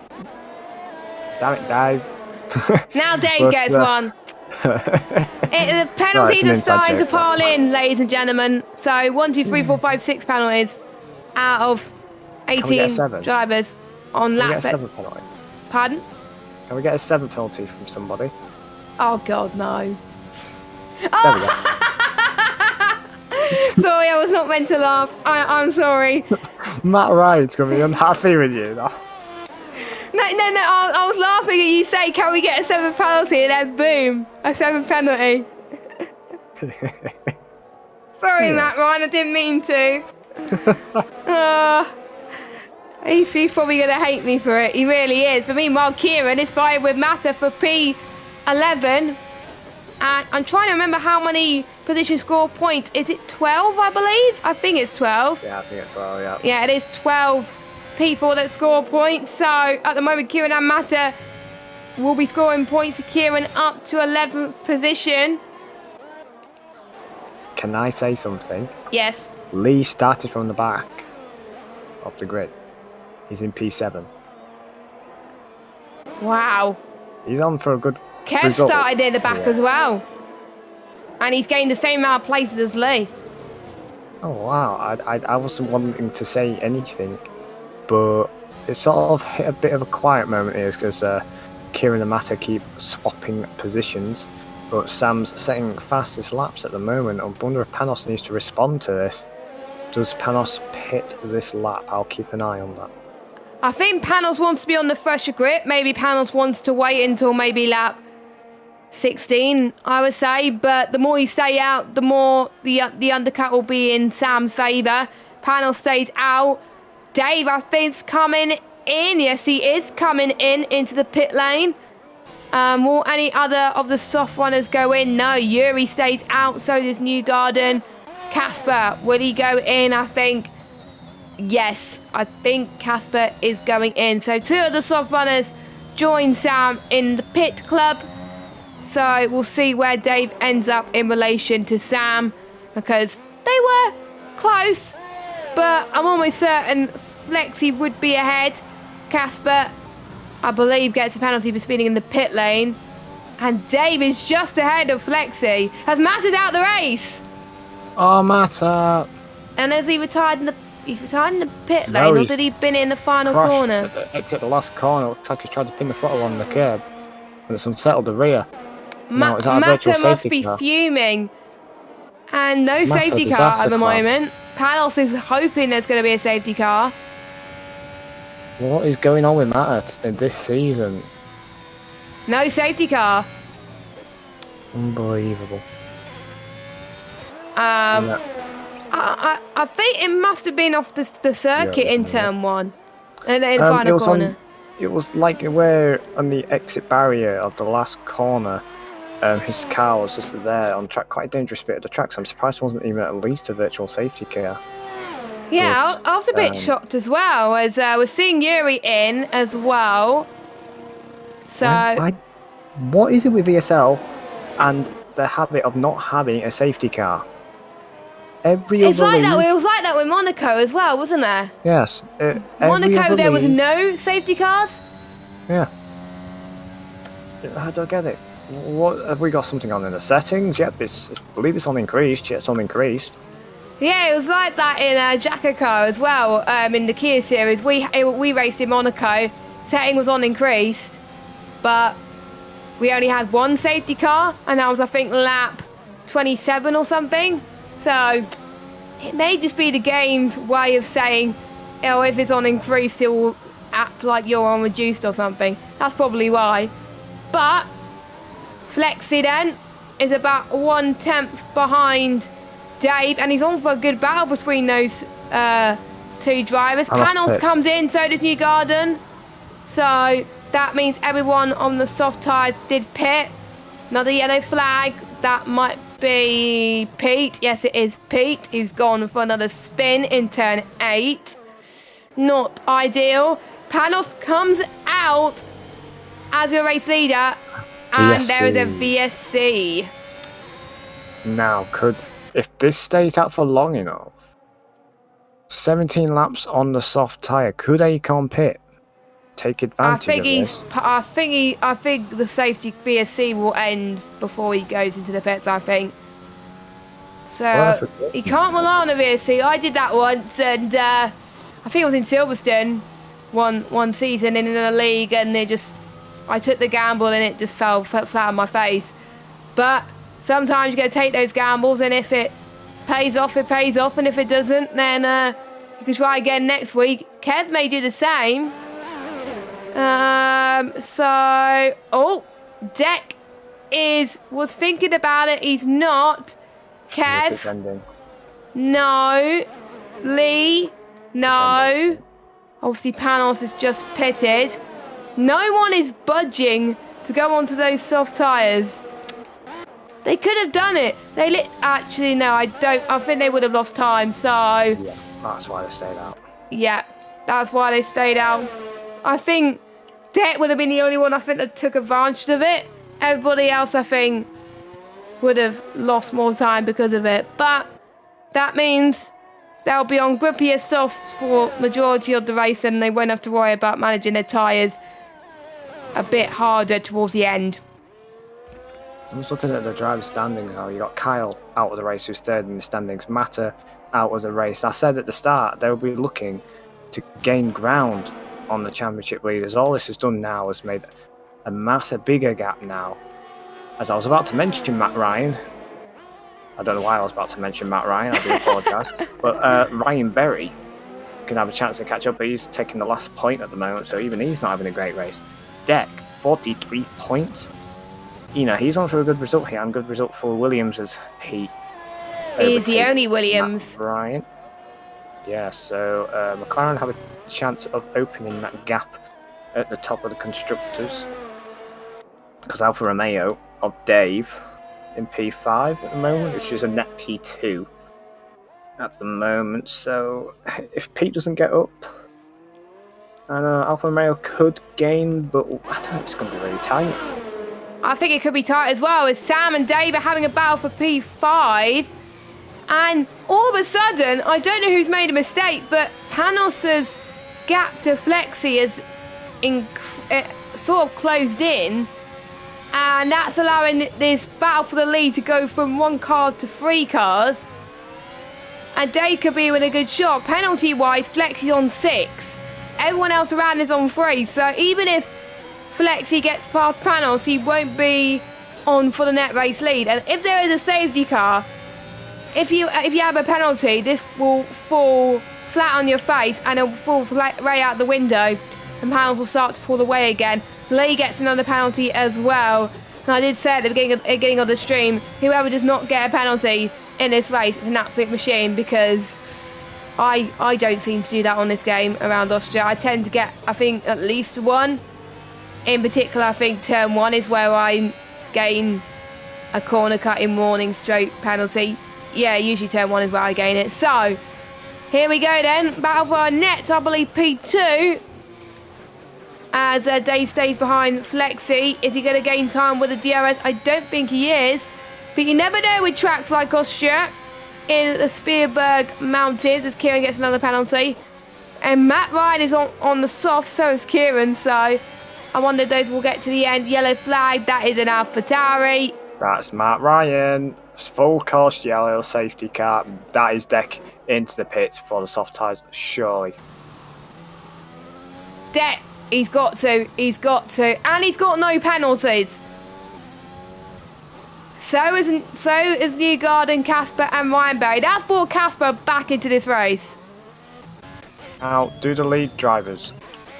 it, Dave. Now Dave gets one. The penalties are starting to pile in, ladies and gentlemen. So 1, 2, 3, 4, 5, 6 penalties out of 18 drivers on lap. Can we get a 7th penalty? Pardon? Can we get a 7th penalty from somebody? Oh God, no. There we go. Sorry, I was not meant to laugh. I'm sorry. Matt Wright's gonna be unhappy with you though. No. I was laughing at you say, "Can we get a 7th penalty?" And then boom, a 7th penalty. Sorry, Matt Ryan. I didn't mean to. He's probably gonna hate me for it. He really is. But meanwhile, Kieran is fighting with Matter for P11. And I'm trying to remember how many position score points. Is it 12, I believe? I think it's 12. Yeah, I think it's 12, yeah. Yeah, it is 12 people that score points. So at the moment, Kieran and Matter will be scoring points. Kieran up to 11th position. Can I say something? Yes. Lee started from the back of the grid. He's in P7. Wow. He's on for a good Kev result. started in the back as well. And he's gained the same amount of places as Lee. Oh, wow. I wasn't wanting to say anything, but it's sort of hit a bit of a quiet moment here because Kieran and Matter keep swapping positions, but Sam's setting fastest laps at the moment. I wonder if Panos needs to respond to this. Does Panos pit this lap? I'll keep an eye on that. I think Panos wants to be on the fresher grip. Maybe Panos wants to wait until maybe lap 16, I would say. But the more you stay out, the more the undercut will be in Sam's favour. Panos stays out. Dave, I think, is coming in. Yes, he is coming in into the pit lane. Will any other of the soft runners go in? No, Yuri stays out. So does Newgarden. Casper, will he go in? I think. Yes, I think Casper is going in. So 2 of the soft runners join Sam in the pit club. So we'll see where Dave ends up in relation to Sam, because they were close, but I'm almost certain Flexi would be ahead. Casper, I believe, gets a penalty for speeding in the pit lane. And Dave is just ahead of Flexi. Has Matter's out the race. Oh, Matter. And has he retired in the pit lane, or did he bin in the final corner? At the last corner, it looks like he's tried to pin the throttle on the curb, and it's unsettled the rear. Matter must be fuming. And no safety car at the moment. Panos is hoping there's going to be a safety car. What is going on with Matter in this season? No safety car. Unbelievable. I think it must have been off the circuit in turn 1. In the final corner. It was like we're on the exit barrier of the last corner, His car was just there on track, quite a dangerous bit of the track, so I'm surprised there wasn't even at least a virtual safety car. Yeah, But, I was a bit shocked as well, as we're seeing Yuri in as well. So what is it with VSL and the habit of not having a safety car? It's like that. It was like that with Monaco as well, wasn't there? Yes. Monaco, there was no safety cars. Yeah. I don't get it. What have we got something on in the settings? Yep, I believe it's on increased. Yeah, it's on increased. Yeah, it was like that in Jacka car as well. In the Kia series, we raced in Monaco. Setting was on increased, but we only had one safety car, and that was, I think, lap 27 or something. So it may just be the game's way of saying, oh, if it's on increased, it will act like you're on reduced or something. That's probably why. But Flexi then is about 1/10 behind Dave, and he's on for a good battle between those two drivers. Panos comes in, so does Newgarden. So that means everyone on the soft tyres did pit. Another yellow flag. That might be Pete. Yes, it is Pete, who's gone for another spin in turn 8. Not ideal. Panos comes out as your race leader, and there is a VSC. Now, if this stays out for long enough, 17 laps on the soft tyre, could Akon pit? Take advantage of this? I think the safety VSC will end before he goes into the pits, I think. So he can't rely on a VSC. I did that once, and I think it was in Silverstone one season in a league, and I took the gamble and it just fell flat on my face. But sometimes you got to take those gambles, and if it pays off, it pays off, and if it doesn't, then you can try again next week. Kev may do the same. Deck was thinking about it. He's not. Kev, no. Lee, no. Obviously, Panos is just pitted. No one is budging to go onto those soft tyres. They could have done it. Actually, no, I don't. I think they would have lost time, so... Yeah, that's why they stayed out. Yeah, that's why they stayed out. I think Det would have been the only one, I think, that took advantage of it. Everybody else, I think, would have lost more time because of it. But that means they'll be on grippier softs for majority of the race, and they won't have to worry about managing their tyres a bit harder towards the end. I'm just looking at the driver standings now. You got Kyle out of the race, who's third in the standings. Mata out of the race. I said at the start they'll be looking to gain ground on the championship leaders. All this has done now has made a bigger gap now. As I was about to mention Matt Ryan, I don't know why I was about to mention Matt Ryan, I do apologise, but Ryan Berry can have a chance to catch up, but he's taking the last point at the moment, so even he's not having a great race. Deck, 43 points. You know, he's on for a good result here, and good result for Williams as he is the only Williams. Matt Ryan. Yeah, so McLaren have a chance of opening that gap at the top of the constructors, because Alfa Romeo of Dave in P5 at the moment, which is a net P2 at the moment. So if Pete doesn't get up, and Alfa Romeo could gain, but I don't know, it's going to be really tight. I think it could be tight as well, as Sam and Dave are having a battle for P5. And all of a sudden, I don't know who's made a mistake, but Panos's gap to Flexi is sort of closed in. And that's allowing this battle for the lead to go from 1 car to 3 cars. And Dave could be with a good shot. Penalty-wise, Flexi's on 6. Everyone else around is on 3. So even if Flexi gets past Panos, he won't be on for the net race lead. And if there is a safety car, if you have a penalty, this will fall flat on your face and it'll fall right out the window, and Panos will start to pull away again. Lee gets another penalty as well. And I did say at the beginning of the stream, whoever does not get a penalty in this race is an absolute machine, because I don't seem to do that on this game around Austria. I tend to get, I think, at least one. In particular, I think turn 1 is where I gain a corner cutting warning stroke penalty. Yeah, usually turn 1 is where I gain it. So, here we go then. Battle for our net, I believe P2. As Dave stays behind Flexi. Is he going to gain time with the DRS? I don't think he is. But you never know with tracks like Austria. In the Spearberg Mountains as Kieran gets another penalty. And Matt Ryan is on the soft, so is Kieran. So I wonder if those will get to the end. Yellow flag, that is an AlphaTauri. That's Matt Ryan. Full course yellow safety car. That is Deck into the pits for the soft tyres, surely. Deck, he's got to. And he's got no penalties. So is Newgarden, Casper and Ryan Berry. That's brought Casper back into this race. Now, do the lead drivers,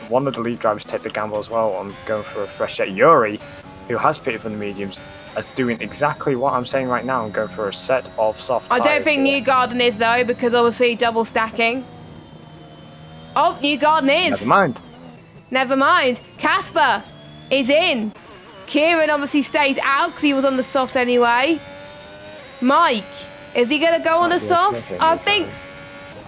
one of the lead drivers take the gamble as well on going for a fresh set? Yuri, who has pitted from the mediums, is doing exactly what I'm saying right now and going for a set of soft tyres. I don't think here. Newgarden is though, because obviously double stacking. Oh, Newgarden is. Never mind. Casper is in. Kieran obviously stays out because he was on the softs anyway. Mike, is he going to go on the softs? I think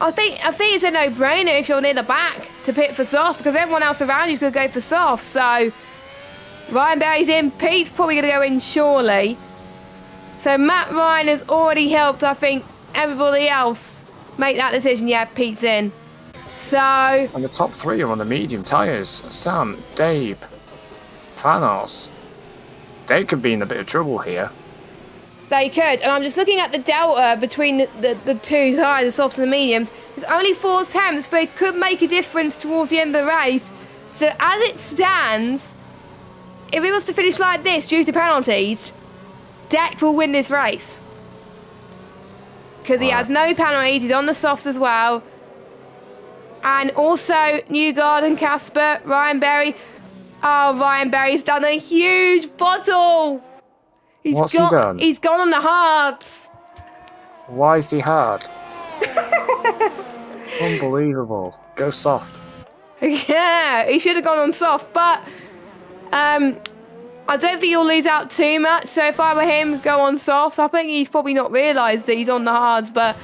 it's a no-brainer if you're near the back to pit for softs because everyone else around you is going to go for softs. So Ryan Berry's in. Pete's probably going to go in surely. So Matt Ryan has already helped, I think, everybody else make that decision. Yeah, Pete's in. So... And the top 3 are on the medium tyres. Sam, Dave, Thanos. They could be in a bit of trouble here. They could. And I'm just looking at the delta between the two tyres, the softs and the mediums. It's only 4 attempts, but it could make a difference towards the end of the race. So as it stands, if it was to finish like this due to penalties, Deck will win this race. Because he has no penalties, he's on the softs as well. And also Newgarden, Casper, Ryan Berry. Oh, Ryan Berry's done a huge bottle. What's he done? He's gone on the hards. Why is he hard? Unbelievable. Go soft. Yeah, he should have gone on soft, but I don't think he'll lose out too much. So if I were him, go on soft. I think he's probably not realised that he's on the hards, but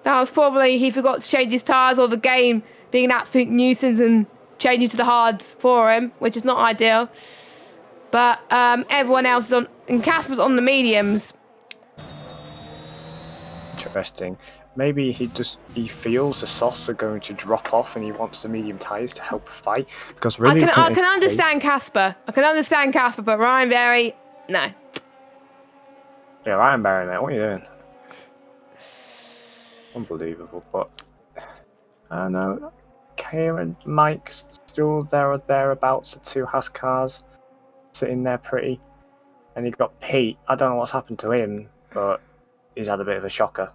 that was probably he forgot to change his tyres or the game being an absolute nuisance and changing to the hards for him, which is not ideal. But everyone else is on, and Casper's on the mediums. Interesting. Maybe he feels the softs are going to drop off and he wants the medium tyres to help fight. Because really, I can understand Casper. But Ryan Berry, no. Yeah, Ryan Berry, mate, what are you doing? Unbelievable, but I don't know. Kieran, Mike's still there or thereabouts. The 2 Haas cars sitting there pretty. And you've got Pete. I don't know what's happened to him, but he's had a bit of a shocker.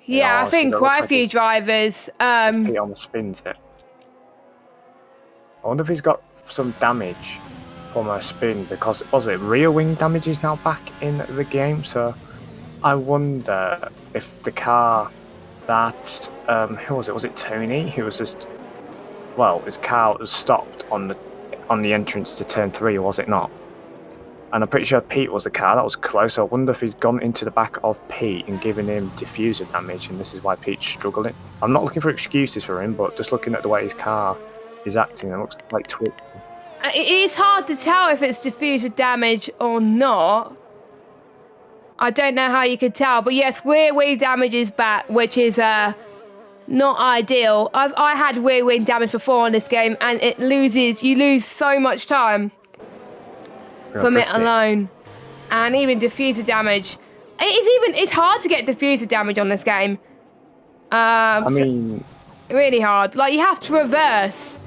Yeah, I think quite a few drivers. Pete on the spins it. I wonder if he's got some damage from a spin because was it rear wing damage is now back in the game. So I wonder if the car that who was it? Was it Tony? Who was just his car was stopped on the entrance to turn 3, was it not? And I'm pretty sure Pete was the car that was close. I wonder if he's gone into the back of Pete and given him diffuser damage, and this is why Pete's struggling. I'm not looking for excuses for him, but just looking at the way his car is acting, it looks like twitching. It is hard to tell if it's diffuser damage or not. I don't know how you could tell, but yes, rear wing damage is back, which is not ideal. I had rear wing damage before on this game, and you lose so much time from it alone, and even diffuser damage. It's hard to get diffuser damage on this game. I mean, really hard. Like you have to reverse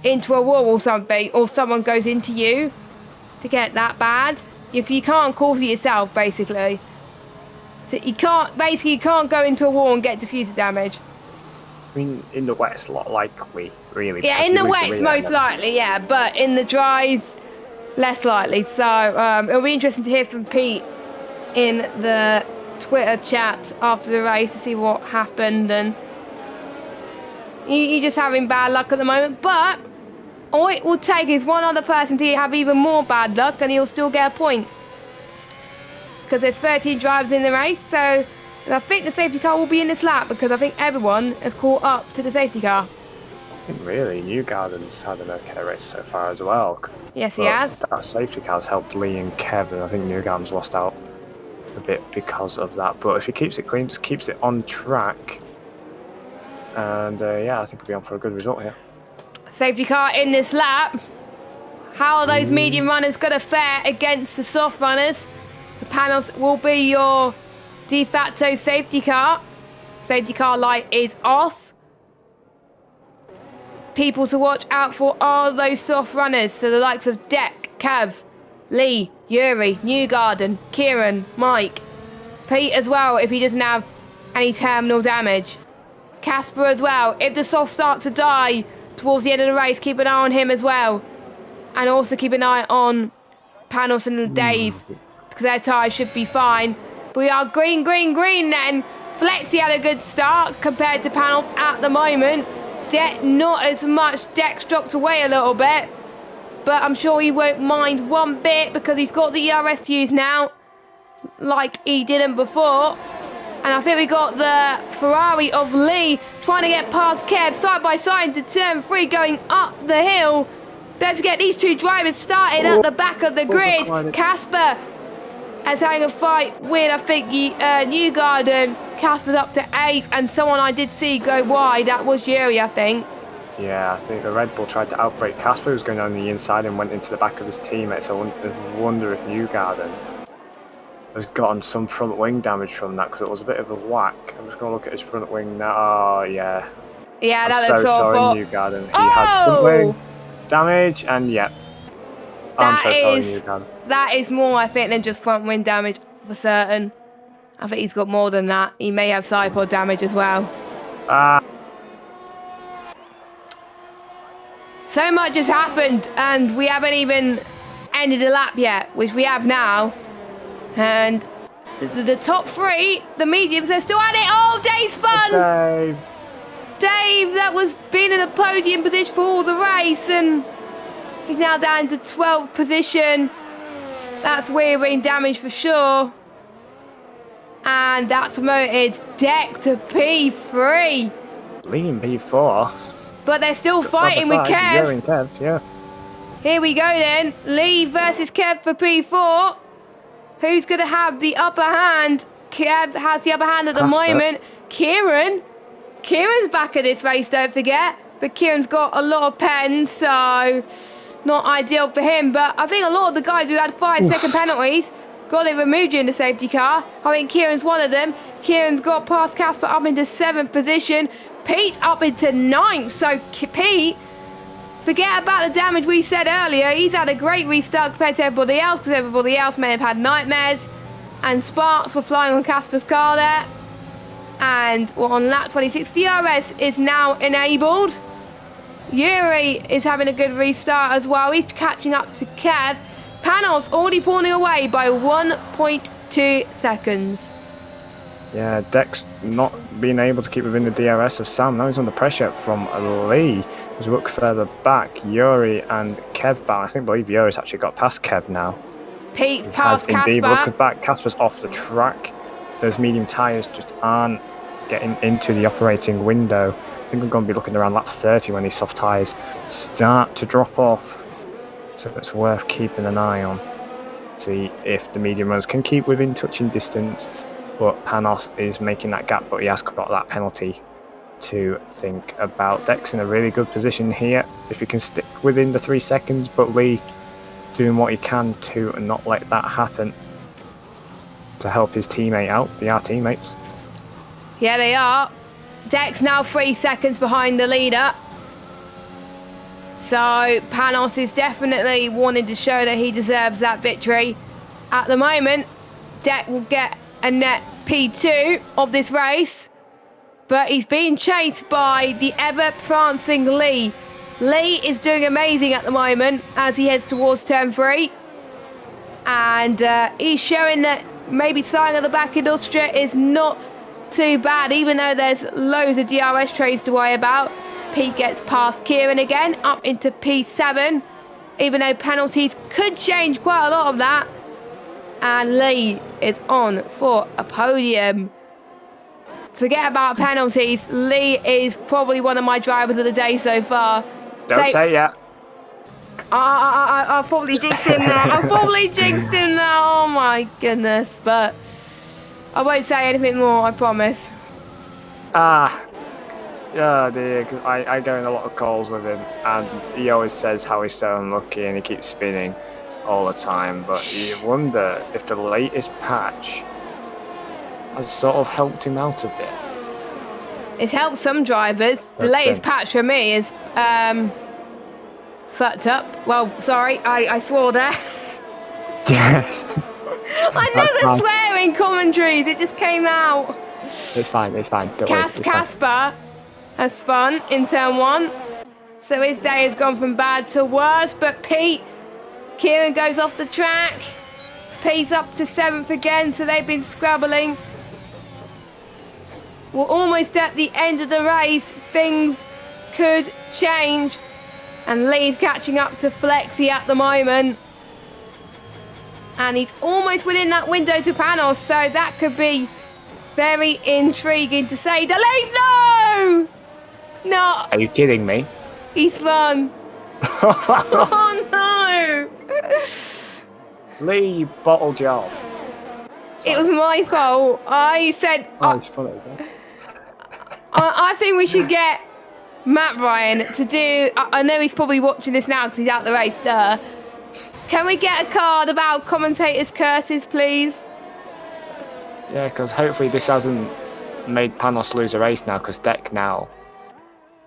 into a wall or something, or someone goes into you to get that bad. You can't cause it yourself, basically. So you can't go into a wall and get diffuser damage. I mean, in the wet's a lot likely, really. Yeah, in the wet's most likely, yeah, but in the dry's less likely. So it'll be interesting to hear from Pete in the Twitter chat after the race to see what happened, and he's just having bad luck at the moment. But All it will take is one other person to have even more bad luck, and he'll still get a point. Because there's 13 drivers in the race, so I think the safety car will be in this lap, because I think everyone has caught up to the safety car. I think really Newgarden's had an okay race so far as well. Yes, he has. That safety car's helped Lee and Kevin. I think Newgarden's lost out a bit because of that. But if he keeps it clean, just keeps it on track, and yeah, I think he'll be on for a good result here. Safety car in this lap. How are those medium runners going to fare against the soft runners? The panels will be your de facto safety car. Safety car light is off. People to watch out for are those soft runners. So the likes of Deck, Kev, Lee, Yuri, Newgarden, Kieran, Mike. Pete as well if he doesn't have any terminal damage. Casper as well. If the softs start to die towards the end of the race, keep an eye on him as well. And also keep an eye on Panos and Dave, because their tyres should be fine. But we are green, green, green then. Flexi had a good start compared to Panos at the moment. Deck not as much. Deck's dropped away a little bit, but I'm sure he won't mind one bit because he's got the ERS to use now, like he didn't before. And I think we got the Ferrari of Lee trying to get past Kev side by side into turn 3, going up the hill. Don't forget these two drivers started at the back of the grid. Casper is having a fight with, I think, Newgarden. Casper's up to 8th, and someone I did see go wide, that was Yuri, I think. Yeah, I think the Red Bull tried to outbrake Casper, who was going on the inside and went into the back of his teammate. So I wonder if Newgarden has gotten some front wing damage from that, because it was a bit of a whack. I'm just going to look at his front wing now. Oh, yeah. Yeah, that I'm looks so awful. sorry, Newgarden. He had front wing damage, and yeah. I'm so sorry, Newgarden. That is more, I think, than just front wing damage for certain. I think he's got more than that. He may have side pod damage as well. So much has happened, and we haven't even ended a lap yet, which we have now. And the top 3, the mediums, they're still at it. Oh, Dave spun! Dave, that was being in a podium position for all the race, and he's now down to 12th position. That's wheel ring damage for sure. And that's promoted Deck to P3. Lee in P4. But they're still fighting with Kev. Kev, yeah. Here we go then. Lee versus Kev for P4. Who's going to have the upper hand? Kev has the upper hand at the moment. Kieran's back at this race, don't forget. But Kieran's got a lot of pens, so not ideal for him. But I think a lot of the guys who had 5-second penalties got it removed in the safety car. I think Kieran's one of them. Kieran's got past Casper up into 7th position. Pete up into 9th. So Pete, forget about the damage we said earlier. He's had a great restart compared to everybody else, because everybody else may have had nightmares. And sparks were flying on Casper's car there. And on lap 26, DRS is now enabled. Yuri is having a good restart as well. He's catching up to Kev. Panos already pulling away by 1.2 seconds. Yeah, Deck's not being able to keep within the DRS of Sam. Now he's under pressure from Lee, who's looked further back. Yuri and Kev back. I believe Yuri's actually got past Kev now. Pete's past Casper. Indeed, look back. Casper's off the track. Those medium tyres just aren't getting into the operating window. I think we're going to be looking around lap 30 when these soft tyres start to drop off. So it's worth keeping an eye on. See if the medium runners can keep within touching distance. But Panos is making that gap, but he has got that penalty to think about. Deck's in a really good position here if he can stick within the 3 seconds, but Lee doing what he can to not let that happen, to help his teammate out. They are teammates. Yeah, they are. Deck's now 3 seconds behind the leader. So Panos is definitely wanting to show that he deserves that victory. At the moment, Deck will get a net P2 of this race, but he's being chased by the ever-prancing Lee. Lee is doing amazing at the moment as he heads towards turn 3. And he's showing that maybe starting at the back in Austria is not too bad, even though there's loads of DRS trades to worry about. Pete gets past Kieran again, up into P7, even though penalties could change quite a lot of that. And Lee is on for a podium. Forget about penalties. Lee is probably one of my drivers of the day so far. Don't say yeah. I probably jinxed him now. Oh my goodness. But I won't say anything more, I promise. Yeah, dear, because I go in a lot of calls with him, and he always says how he's so unlucky and he keeps spinning all the time. But you wonder if the latest patch has sort of helped him out a bit. It's helped some drivers. The latest patch for me is fucked up. Well, sorry, I swore there. Yes. I never swear in commentaries. It just came out. It's fine. Casper has spun in turn 1. So his day has gone from bad to worse. But Kieran goes off the track. Pete's up to 7th again, so they've been scrabbling. We're almost at the end of the race. Things could change. And Lee's catching up to Flexi at the moment. And he's almost within that window to Panos, so that could be very intriguing to say the least. No! No. Are you kidding me? He spun. Oh no! Lee, you bottle job. It was my fault. I said. It's funny, again. I think we should get Matt Ryan to do. I know he's probably watching this now because he's out the race. Duh. Can we get a card about commentators' curses, please? Yeah, because hopefully this hasn't made Panos lose a race now, because Deck now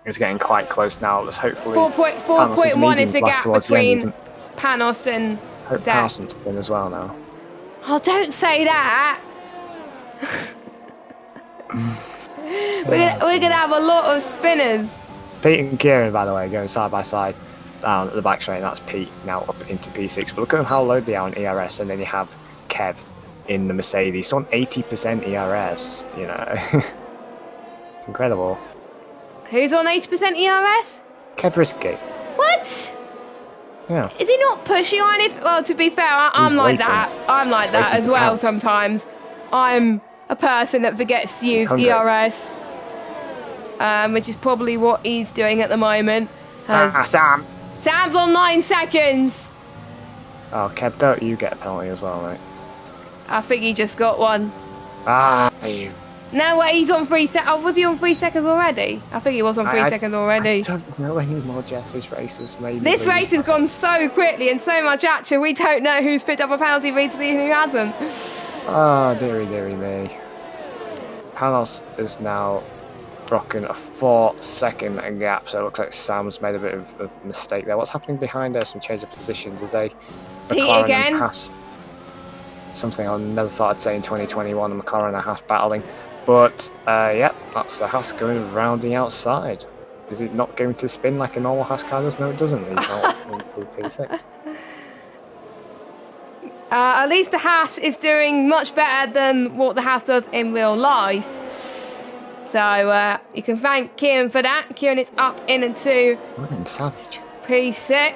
is getting quite close now. Let's hopefully 4.1 is the gap between Panos and Hope Deck. Panos can spin as well now. Oh, don't say that. We're gonna have a lot of spinners. Pete and Kieran, by the way, going side by side down at the back straight. That's Pete now up into P6. But look at how low they are on ERS, and then you have Kev in the Mercedes. So on 80% ERS, you know. It's incredible. Who's on 80% ERS? Kev Risky. What? Yeah. Is he not pushing on if? Well, to be fair, I'm like waiting. that. I'm like He's that waiting as to well pounce. sometimes. I'm a person that forgets to use 100. ERS, which is probably what he's doing at the moment. Sam! Sam's on 9 seconds. Oh, Kev, don't you get a penalty as well, mate? I think he just got one. You. No way, he's on 3 seconds. Oh, was he on 3 seconds already? I think he was on 3 seconds already. I don't know anymore, Jess. This race is maybe. This race has gone so quickly and so much action. We don't know who's picked up a penalty recently and who hasn't. Oh, dearie me. Panos is now broken a 4-second gap, so it looks like Sam's made a bit of a mistake there. What's happening behind us? Some change of positions. Is a Pete McLaren again? and Haas. Something I never thought I'd say in 2021, the McLaren and Haas battling. But, yeah, that's the Haas going rounding outside. Is it not going to spin like a normal Haas car does? No, it doesn't. It's not P6. At least the Haas is doing much better than what the Haas does in real life. So you can thank Kieran for that. Kieran is up into Savage. P6.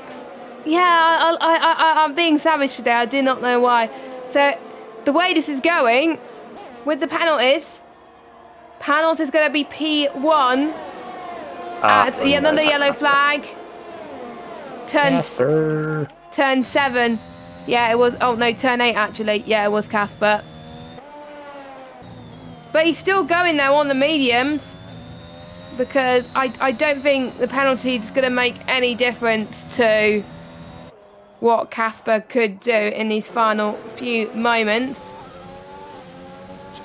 Yeah, I'm being savage today. I do not know why. So the way this is going, with the penalties is going to be P1 at another yellow flag. Turn 7. Yeah, it was. Oh no, turn 8 actually. Yeah, it was Casper. But he's still going now on the mediums because I don't think the penalty is going to make any difference to what Casper could do in these final few moments.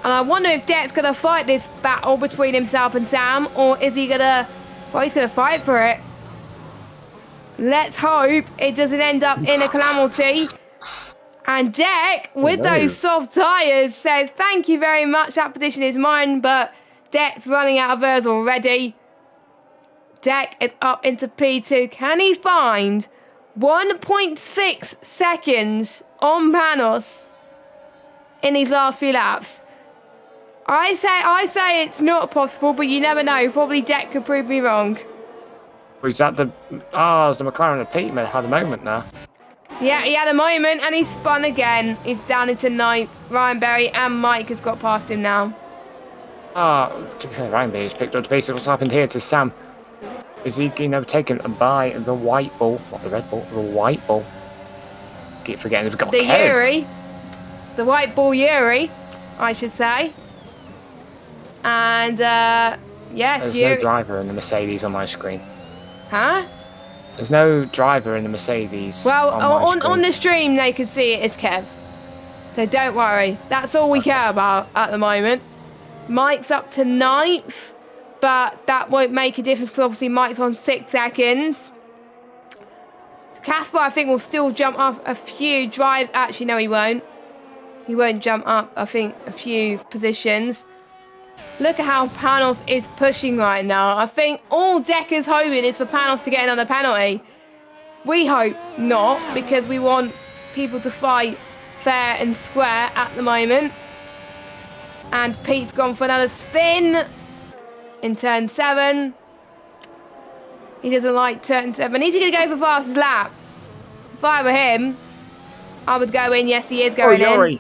And I wonder if Dett's going to fight this battle between himself and Sam, or is he going to... Well, he's going to fight for it. Let's hope it doesn't end up in a calamity. And Deck, with those soft tyres, says, thank you very much, that position is mine, but Deck's running out of hers already. Deck is up into P2. Can he find 1.6 seconds on Panos in these last few laps? I say it's not possible, but you never know. Probably Deck could prove me wrong. Was that the... Oh, it's the McLaren that Pete had a moment there. Yeah, he had a moment and he spun again. He's down into 9th. Ryan Berry and Mike has got past him now. To be fair, Ryan Berry's picked up the pace. What's happened here to Sam? Is he getting overtaken by the white ball? Not the red ball, the white ball. Keep forgetting we've got The Kev. Yuri. The white ball Yuri, I should say. And, yes, There's Yuri. no driver in the Mercedes on my screen. Huh? There's no driver in the Mercedes. Well, on on the stream they can see it as Kev. So don't worry. That's all we care about at the moment. Mike's up to 9th, but that won't make a difference because obviously Mike's on 6 seconds. Casper, I think, will still jump up a few Actually, no, he won't. He won't jump up, I think, a few positions. Look at how Panos is pushing right now. I think all Decker's hoping is for Panos to get another penalty. We hope not, because we want people to fight fair and square at the moment. And Pete's gone for another spin in turn 7. He doesn't like turn 7. He's going to go for fastest lap. If I were him, I would go in. Yes, he is going in.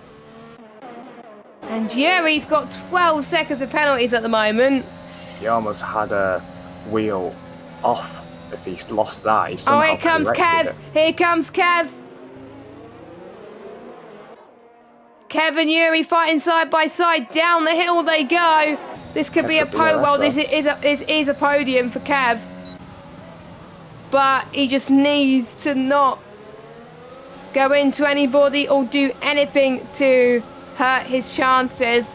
And Yuri's got 12 seconds of penalties at the moment. He almost had a wheel off. If he's lost that, he's Oh, here comes Kev. Here comes Kev. Kev and Yuri fighting side by side. Down the hill they go. This could be a podium. Well, this is a podium for Kev. But he just needs to not go into anybody or do anything to hurt his chances.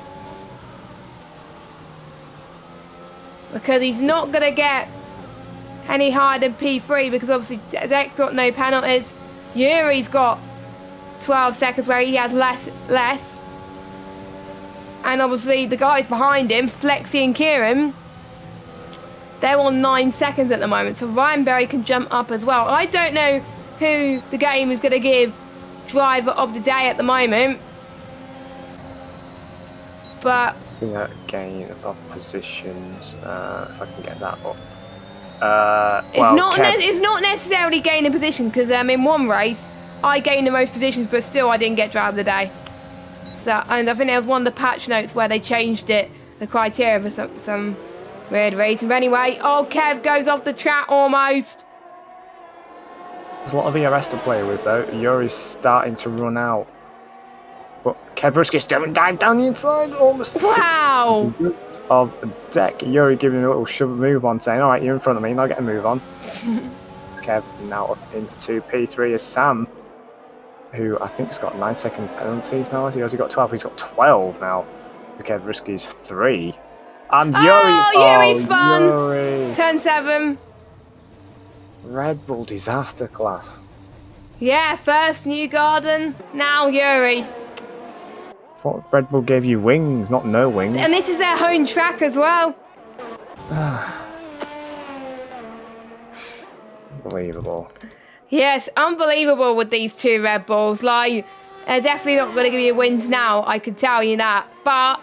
Because he's not going to get any higher than P3 because obviously Deck's got no penalties. Yuri's got 12 seconds where he has less. And obviously the guys behind him, Flexi and Kieran, they're on 9 seconds at the moment. So Ryan Berry can jump up as well. I don't know who the game is going to give driver of the day at the moment. But gain of positions, if I can get that up. It's not necessarily gaining position because in one race I gained the most positions, but still I didn't get driver of the day. So, and I think there was one of the patch notes where they changed it, the criteria for some weird reason. But anyway, Kev goes off the track almost. There's a lot of ERS to play with though. Yuri's starting to run out. But Kevruski's doing dive down the inside, almost. Wow! Of the deck. Yuri giving a little shove move on, saying, "Alright, you're in front of me, now get a move on." Kev now up into P3 is Sam, who I think has got 9-second penalties now. Has he got 12? He's got 12 now. Kevruski's 3. And Yuri spun! Yuri. Turn 7. Red Bull disaster class. Yeah, first New Garden, now Yuri. Thought Red Bull gave you wings, not no wings. And this is their home track as well. Unbelievable. Yes, unbelievable with these two Red Bulls. Like, they're definitely not going to give you wins now, I can tell you that. But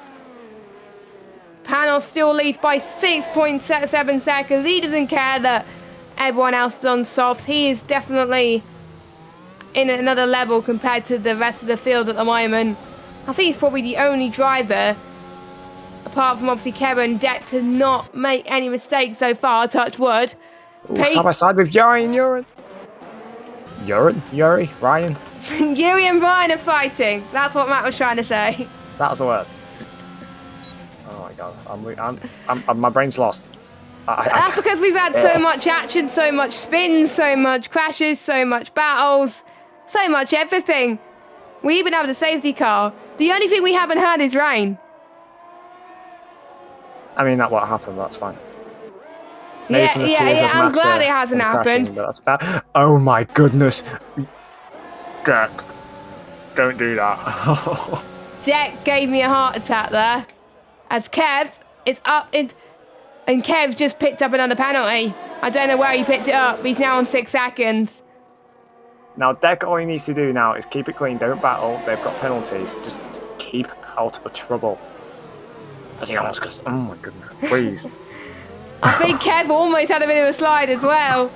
Panos still leads by 6.7 seconds. He doesn't care that everyone else is on softs. He is definitely in another level compared to the rest of the field at the moment. I think he's probably the only driver, apart from obviously Kevin Deck, to not make any mistakes so far, touch wood. Side by side with Yuri and Ryan. Yuri and Ryan are fighting. That's what Matt was trying to say. That was a word. Oh my god, my brain's lost. That's because we've had so much action, so much spins, so much crashes, so much battles, so much everything. We even have the safety car. The only thing we haven't had is rain. I mean, that's what happened, that's fine. Yeah, I'm glad it hasn't happened. That's bad. Oh my goodness. Deck, don't do that. Deck gave me a heart attack there. As Kev is up and Kev just picked up another penalty. I don't know where he picked it up, but he's now on 6 seconds. Now, Deck, all he needs to do now is keep it clean, don't battle. They've got penalties. Just keep out of trouble. As he almost goes, oh my goodness, please. I think Kev almost had a bit of a slide as well.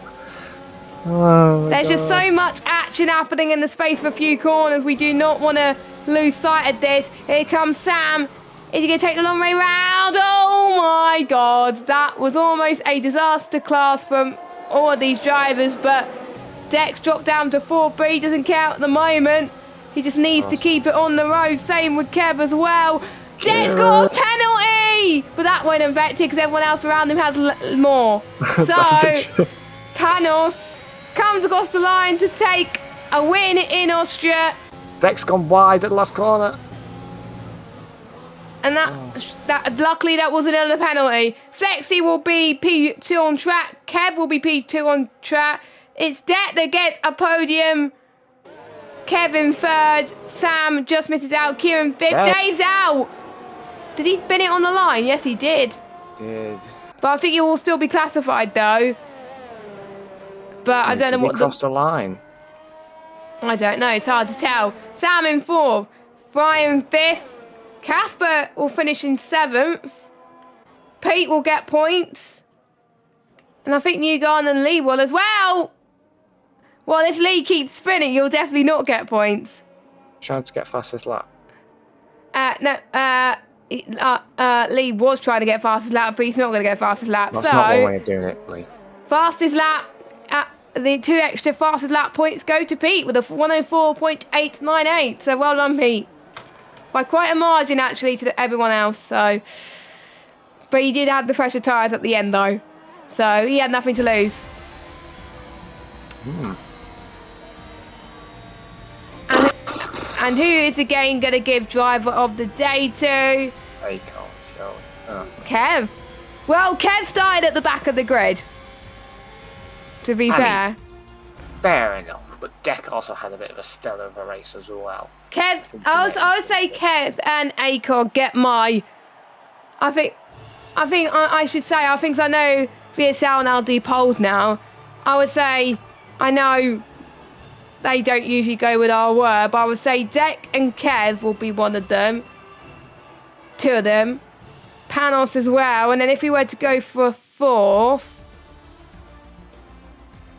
Oh, There's just so much action happening in the space of a few corners. We do not want to lose sight of this. Here comes Sam. Is he going to take the long way round? Oh my God. That was almost a disaster class from all of these drivers, but Dex dropped down to 4B. He doesn't count at the moment. He just needs to keep it on the road. Same with Kev as well. Dex got a penalty! But that won't affect it because everyone else around him has more. So, Panos comes across the line to take a win in Austria. Dex gone wide at the last corner. And that luckily that wasn't another penalty. Flexi will be P2 on track. Kev will be P2 on track. It's Det that gets a podium. Kevin third. Sam just misses out. Kieran fifth. Yeah. Dave's out. Did he bin it on the line? Yes, he did. Did. But I think he will still be classified though. But I don't know what crossed the line. I don't know. It's hard to tell. Sam in fourth. Brian fifth. Casper will finish in seventh. Pete will get points. And I think Newgarden and Lee will as well. Well, if Lee keeps spinning, you'll definitely not get points. Trying to get fastest lap. Lee was trying to get fastest lap, but he's not going to get fastest lap. That's not one way of doing it, Lee. Fastest lap, the 2 extra fastest lap points go to Pete with a 104.898. So well done, Pete. By quite a margin, actually, to everyone else. So, but he did have the fresher tyres at the end, though. So he had nothing to lose. And who is again going to give driver of the day to? Kev. Well, Kev started at the back of the grid. To be fair. Fair enough, but Deck also had a bit of a stellar of a race as well. Kev, I would say Kev and Acor get my. I think I should say, I think I know VSL now do polls now. I would say, I know they don't usually go with our word, but I would say Deck and Kev will be one of them. 2 of them. Panos as well. And then if we were to go for a 4th,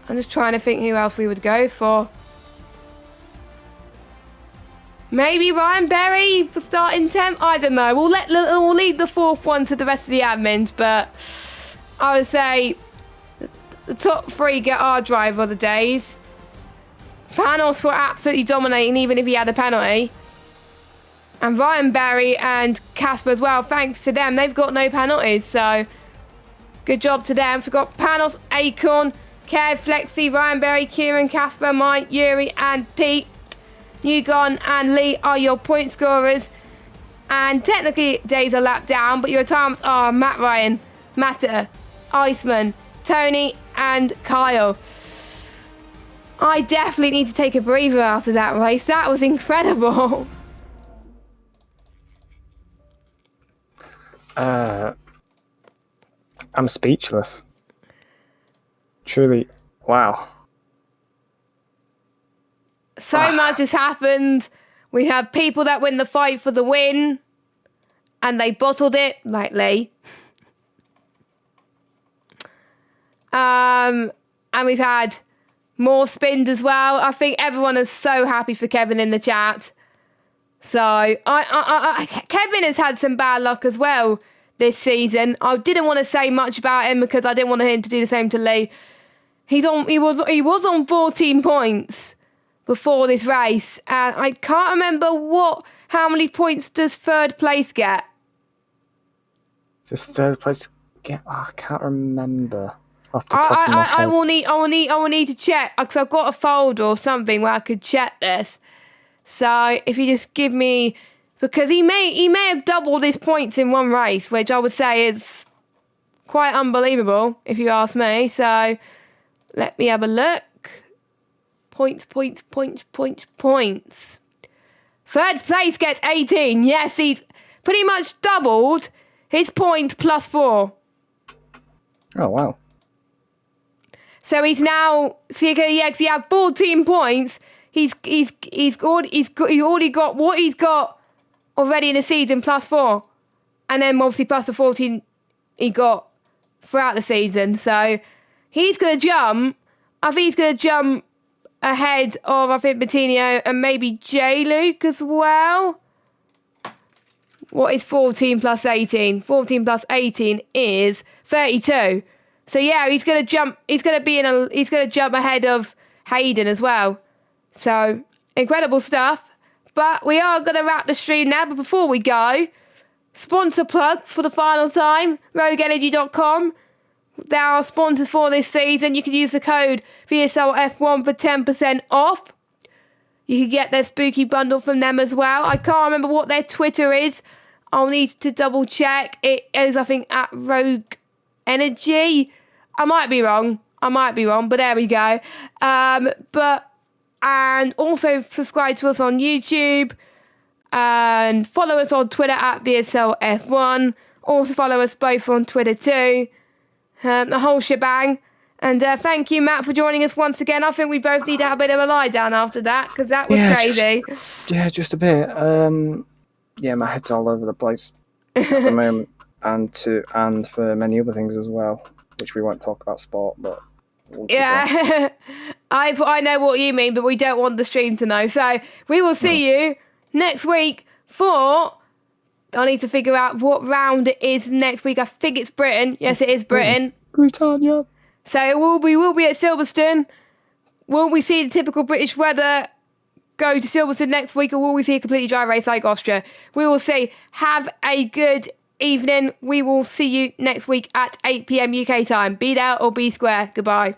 I'm just trying to think who else we would go for. Maybe Ryan Berry for starting 10th? I don't know. We'll leave the 4th one to the rest of the admins, but I would say the top 3 get our driver of the days. Panos were absolutely dominating even if he had a penalty. And Ryan Berry and Casper as well, thanks to them. They've got no penalties, so good job to them. So we've got Panos, Acorn, Kev, Flexi, Ryan Berry, Kieran, Casper, Mike, Yuri and Pete. Newgarden and Lee are your point scorers. And technically Dave's a lap down, but your times are Matt Ryan, Matta, Iceman, Tony and Kyle. I definitely need to take a breather after that race. That was incredible. I'm speechless. Truly, wow. So much has happened. We have people that win the fight for the win, and they bottled it, like Lee. And we've had more spins as well. I think everyone is so happy for Kevin in the chat. So Kevin has had some bad luck as well this season. I didn't want to say much about him because I didn't want him to do the same to Lee. He was on 14 points before this race, and I can't remember how many points does 3rd place get. Does 3rd place get? Oh, I can't remember. Off the top of my head. I will need to check because I've got a folder or something where I could check this. So if you just give me, because he may have doubled his points in one race, which I would say is quite unbelievable if you ask me. So let me have a look. Points. 3rd place gets 18. Yes, he's pretty much doubled his points plus 4. Oh wow. So he's now, because he had 14 points. He's already got what he's got already in the season plus 4, and then obviously plus the 14 he got throughout the season. So he's going to jump. I think he's going to jump ahead of, I think, Martino and maybe J-Luke as well. What is 14 plus 18? 14 plus 18 is 32. So yeah, he's going to jump. He's going to jump ahead of Hayden as well. So incredible stuff. But we are going to wrap the stream now. But before we go, sponsor plug for the final time, RogueEnergy.com. They're our sponsors for this season. You can use the code VSL F1 for 10% off. You can get their spooky bundle from them as well. I can't remember what their Twitter is. I'll need to double check. It is, I think, at Rogue Energy. I might be wrong, but there we go. And also subscribe to us on YouTube and follow us on Twitter at VSL F1. Also follow us both on Twitter too. The whole shebang. And thank you, Matt, for joining us once again. I think we both need to have a bit of a lie down after that, because that was crazy. Just a bit. My head's all over the place at the moment, and for many other things as well, which we won't talk about sport, but we'll I know what you mean, but we don't want the stream to know. So we will see you next week for... I need to figure out what round it is next week. I think it's Britain. Yes, it is Britain. Britannia. So we will be at Silverstone. Will we see the typical British weather go to Silverstone next week, or will we see a completely dry race like Austria? We will see. Have a good evening. We will see you next week at 8 p.m. UK time. Be there or be square. Goodbye.